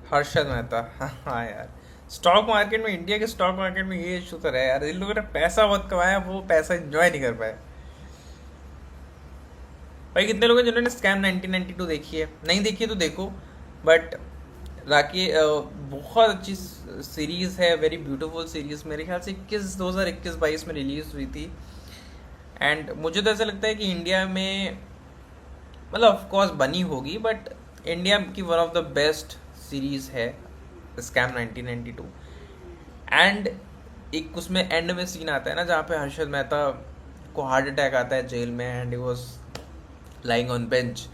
हर्षद मेहता, हाँ हाँ यार। स्टॉक मार्केट में, इंडिया के स्टॉक मार्केट में ये इशू तो रहा यार, इन लोगों ने पैसा बहुत कमाया, वो पैसा एंजॉय नहीं कर पाए। भाई कितने लोग हैं जिन्होंने स्कैम 1992 देखी है? नहीं देखी है तो देखो। बट राकी बहुत अच्छी सीरीज है, वेरी ब्यूटीफुल सीरीज, मेरे ख्याल से 2021-22 में रिलीज हुई थी। एंड मुझे तो ऐसा लगता है कि इंडिया में, मतलब ऑफ कोर्स बनी होगी, बट इंडिया की one of the best series है स्कैम 1992। एंड एक उसमें एंड में सीन आता है ना जहाँ पे हर्षद मेहता को हार्ट अटैक आता है जेल में, and he was lying on bench.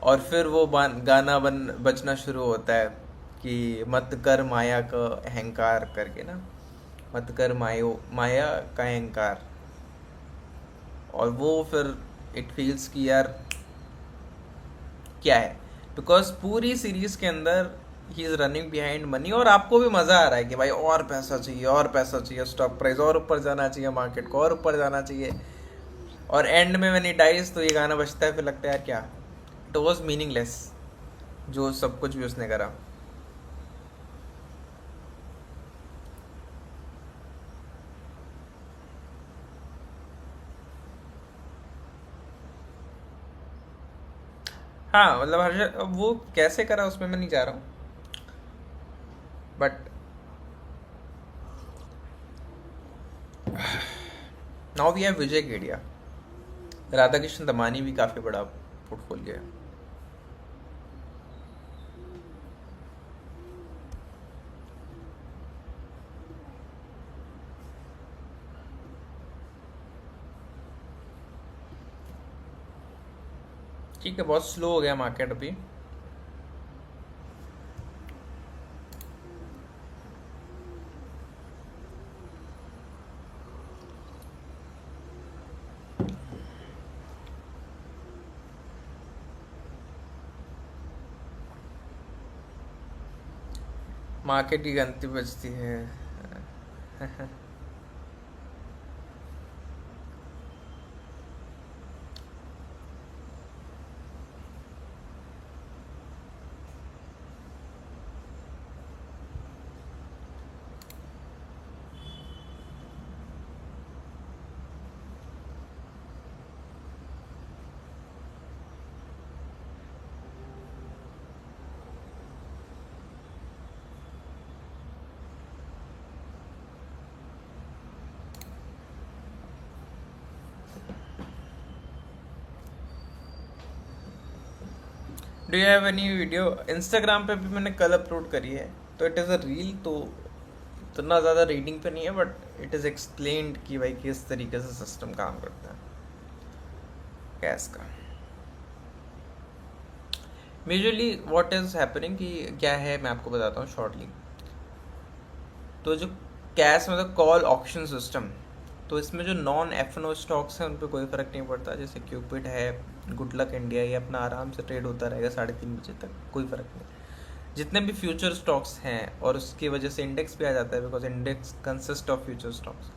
और फिर वो गाना बजना शुरू होता है कि मत कर माया का अहंकार करके ना, मत कर माया का अहंकार। और वो फिर इट फील्स कि यार क्या है, बिकॉज पूरी सीरीज के अंदर he is running behind money, और आपको भी मजा आ रहा है कि भाई और पैसा चाहिए, और पैसा चाहिए, स्टॉक प्राइस और ऊपर जाना चाहिए, मार्केट को और ऊपर जाना चाहिए। और एंड में व्हेन इट डाइज तो ये गाना बजता है, फिर लगता है यार क्या, इट वॉज मीनिंगलेस जो सब कुछ भी उसने करा। हाँ मतलब हर्षद अब वो कैसे करा उसमें मैं नहीं जा रहा हूँ, बट नाउ वी हैव विजय केडिया। राधा कृष्ण दमानी भी काफ़ी बड़ा पोर्टफोलियो है। ठीक है, बहुत स्लो हो गया मार्केट अभी। मार्केट की गंती बजती है। Do you have any video? Instagram पे भी मैंने कल अपलोड करी है, तो इट इज़ अ रील, तो इतना ज़्यादा रीडिंग पे नहीं है, बट इट इज़ एक्सप्लेन्ड कि भाई किस तरीके से सिस्टम काम करता है गैस का। मेजरली व्हाट इज़ हैपनिंग कि क्या है, मैं आपको बताता हूँ शॉर्टली। तो जो कैश मतलब कॉल ऑप्शन सिस्टम, तो इसमें जो नॉन एफ स्टॉक्स हैं उन पर कोई फ़र्क नहीं पड़ता। जैसे क्यूपिड है, गुड लक इंडिया, ये अपना आराम से ट्रेड होता रहेगा 3:30 बजे तक, कोई फ़र्क नहीं। जितने भी फ्यूचर स्टॉक्स हैं, और उसकी वजह से इंडेक्स भी आ जाता है, because index consist of future stocks,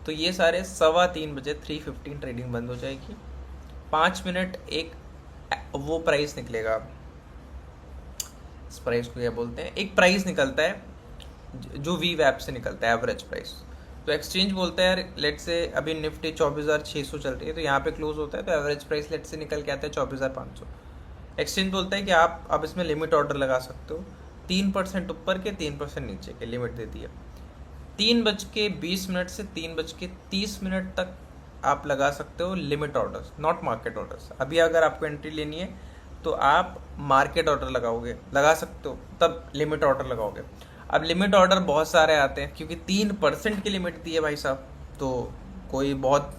तो ये सारे 3:15 बजे 3:15 ट्रेडिंग बंद हो जाएगी। 5 मिनट एक वो प्राइस निकलेगा, इस प्राइस को क्या बोलते हैं, एक प्राइस निकलता है जो वी वैप से निकलता है, एवरेज प्राइस। तो एक्सचेंज बोलता है यार, लेट से अभी निफ्टी 24,600 चल रही है, तो यहाँ पे क्लोज होता है, तो एवरेज प्राइस लेट से निकल के आता है 24,500। एक्सचेंज बोलता है कि आप अब इसमें लिमिट ऑर्डर लगा सकते हो, 3% ऊपर के 3% नीचे के, लिमिट देती है। 3:20 से 3:30 तक आप लगा सकते हो limit orders, not market orders. अभी अगर आपको एंट्री लेनी है तो आप मार्केट ऑर्डर लगा सकते हो, तब लिमिट ऑर्डर लगाओगे। अब लिमिट ऑर्डर बहुत सारे आते हैं, क्योंकि 3% की लिमिट दी है भाई साहब, तो कोई बहुत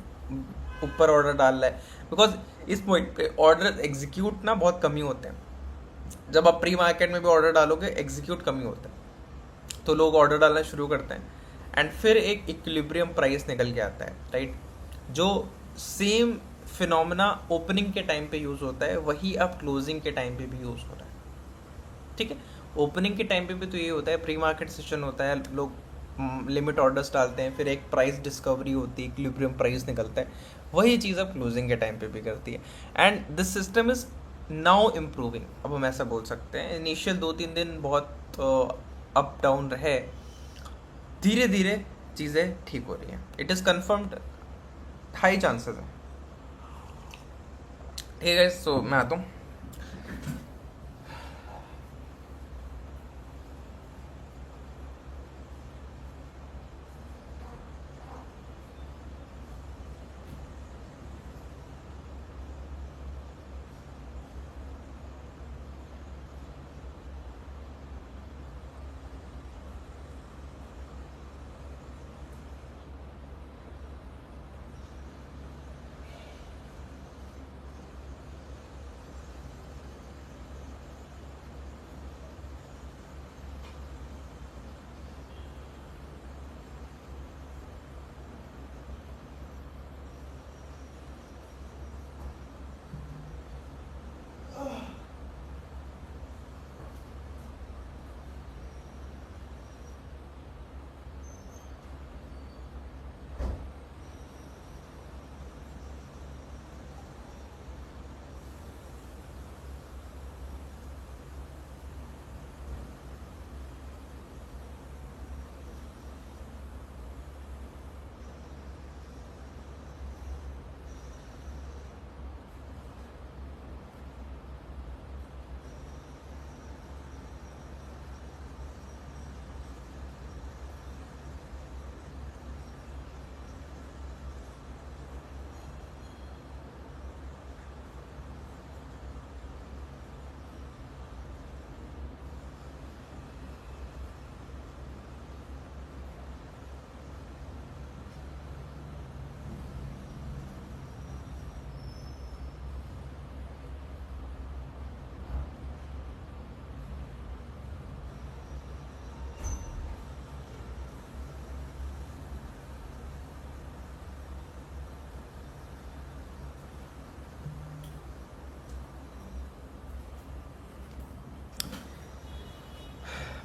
ऊपर ऑर्डर डाल रहा है, बिकॉज इस पॉइंट पे ऑर्डर एग्जीक्यूट ना बहुत कम ही होते हैं। जब आप प्री मार्केट में भी ऑर्डर डालोगे, एग्जीक्यूट कम ही होता है, तो लोग ऑर्डर डालना शुरू करते हैं, एंड फिर एक इक्विलिब्रियम प्राइस निकल के आता है, राइट। जो सेम फिनोमेना ओपनिंग के टाइम पे यूज़ होता है, वही अब क्लोजिंग के टाइम पे भी यूज़ हो रहा है, ठीक है। ओपनिंग के टाइम पे भी तो ये होता है, प्री मार्केट सेशन होता है, लोग लिमिट ऑर्डर्स डालते हैं, फिर एक प्राइस डिस्कवरी होती है, इक्विलिब्रियम प्राइस निकलता है, वही चीज़ अब क्लोजिंग के टाइम पे भी करती है। And this system is now improving, अब हम ऐसा बोल सकते हैं। इनिशियल 2-3 दिन बहुत अप डाउन रहे, धीरे धीरे चीज़ें ठीक हो रही हैं। It is confirmed, high chances हैं। ठीक है, सो मैं आता हूँ।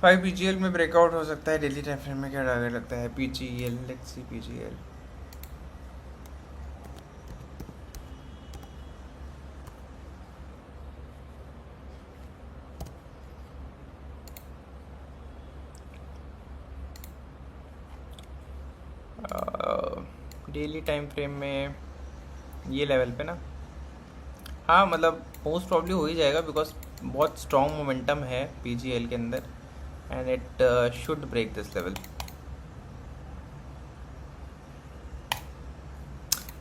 भाई पीजीएल में ब्रेकआउट हो सकता है डेली टाइम फ्रेम में, क्या टारगेट लगता है? PGL, let's see PGL. Daily time frame में ये लेवल पे ना, हाँ मतलब मोस्ट प्रॉब्ली हो ही जाएगा, बिकॉज बहुत स्ट्रॉन्ग मोमेंटम है पीजीएल के अंदर, and it should break this level.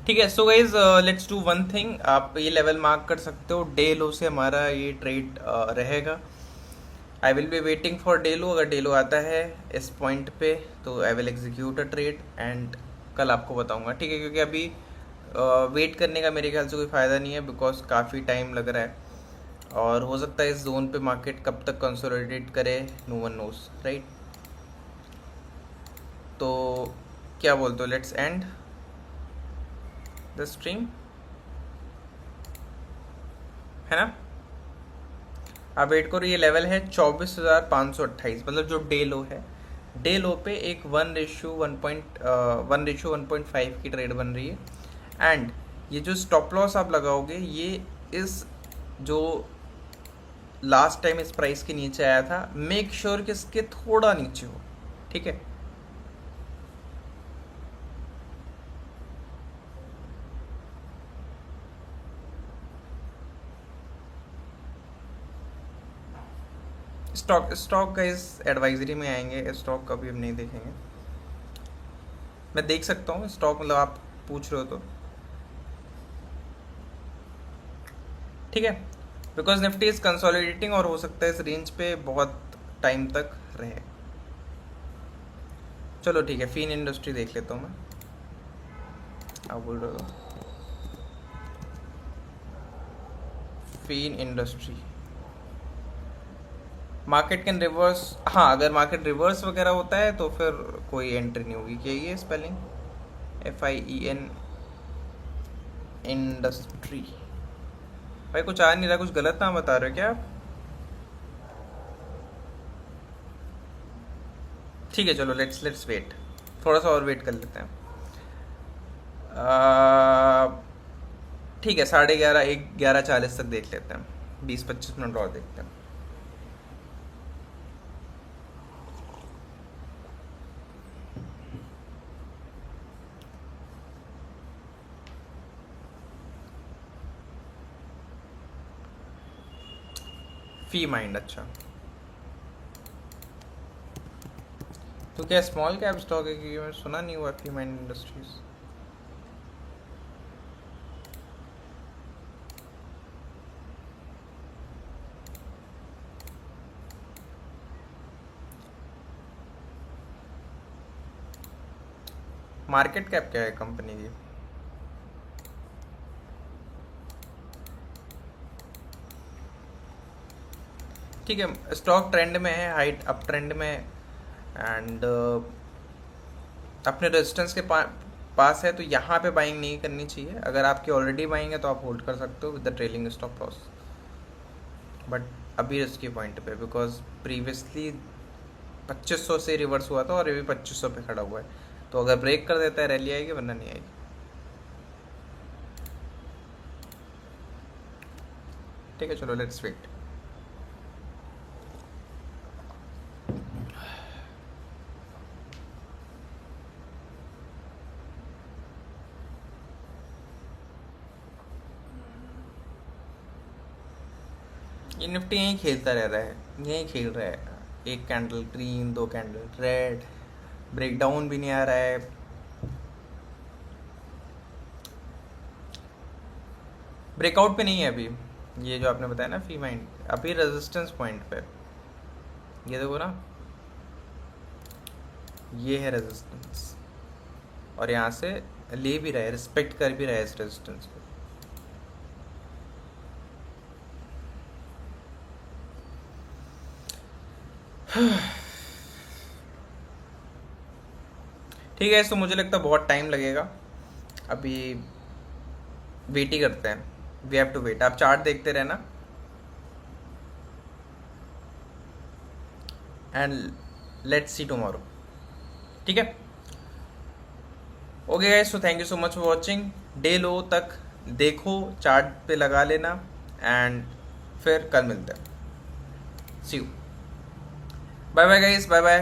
ठीक है, so guys let's do one thing. आप ये लेवल मार्क कर सकते हो, डे लो से हमारा ये ट्रेड रहेगा। I will be waiting for day लो। अगर डे लो आता है इस पॉइंट पे तो I will execute a trade and कल आपको बताऊंगा, ठीक है? क्योंकि अभी वेट करने का मेरे ख्याल से कोई फ़ायदा नहीं है, बिकॉज काफ़ी टाइम लग रहा है और हो सकता है इस जोन पे मार्केट कब तक कंसोलिडेट करे, नो वन नोस, राइट? तो क्या बोलते हो, लेट्स एंड द स्ट्रीम, है ना? आप वेट करो, ये लेवल है 24,528, मतलब जो डे लो है। डे लो पे एक 1:1.5 की ट्रेड बन रही है, एंड ये जो स्टॉप लॉस आप लगाओगे ये इस जो लास्ट टाइम इस प्राइस के नीचे आया था, मेक श्योर कि इसके थोड़ा नीचे हो, ठीक है? स्टॉक का इस एडवाइजरी में आएंगे, स्टॉक का भी हम नहीं देखेंगे। मैं देख सकता हूँ स्टॉक, मतलब आप पूछ रहे हो तो ठीक है, बिकॉज निफ्टी इज कंसोलिडेटिंग और हो सकता है इस रेंज पे बहुत टाइम तक रहे। चलो ठीक है, फिन इंडस्ट्री देख लेता हूँ मैं। आप बोल रहे हो fin industry, market can reverse. हाँ, अगर मार्केट रिवर्स वगैरह होता है तो फिर कोई एंट्री नहीं होगी। क्या ये स्पेलिंग? FIEN industry. भाई कुछ आ नहीं रहा, कुछ गलत नाम बता रहे हो क्या आप? ठीक है, चलो लेट्स वेट, थोड़ा सा और वेट कर लेते हैं। ठीक है, 11:30 1 11:40 तक देख लेते हैं। 20-25 मिनट और देखते हैं। फी माइंड, अच्छा। तो क्या स्मॉल कैप स्टॉक है? क्योंकि मैंने सुना नहीं हुआ फी माइंड इंडस्ट्रीज। मार्केट कैप क्या है कंपनी की? ठीक है, स्टॉक ट्रेंड में है, हाइट अप ट्रेंड में है, एंड अपने रेजिस्टेंस के पास है, तो यहाँ पे बाइंग नहीं करनी चाहिए। अगर आपकी ऑलरेडी बाइंग है तो आप होल्ड कर सकते हो with the trailing stop loss, but अभी रिस्की पॉइंट पे, बिकॉज प्रीवियसली 2500 से रिवर्स हुआ था और ये भी 2500 पे खड़ा हुआ है। तो अगर ब्रेक कर देता है रैली आएगी, वरना नहीं आएगी। ठीक है, चलो लेट्स वेट। ये निफ्टी यहीं खेलता रह रहा है, यहीं खेल रहा है। एक कैंडल ग्रीन, दो कैंडल रेड, ब्रेकडाउन भी नहीं आ रहा है। ब्रेकआउट पे नहीं है अभी। ये जो आपने बताया ना फी माइंड, अभी रेजिस्टेंस पॉइंट पे। ये देखो ना, ये है रेजिस्टेंस, और यहाँ से ले भी रहा है, रिस्पेक्ट कर भी रहा है इस रेजिस्टेंस को। ठीक है, इसको मुझे लगता है बहुत टाइम लगेगा। अभी वेट ही करते हैं, वी हैव टू वेट। आप चार्ट देखते रहना, एंड लेट्स सी टुमारो। ठीक है, okay guys, so thank you so much for watching. Day लो तक देखो, चार्ट पे लगा लेना, एंड फिर कल मिलते हैं। See you, bye bye guys, bye bye.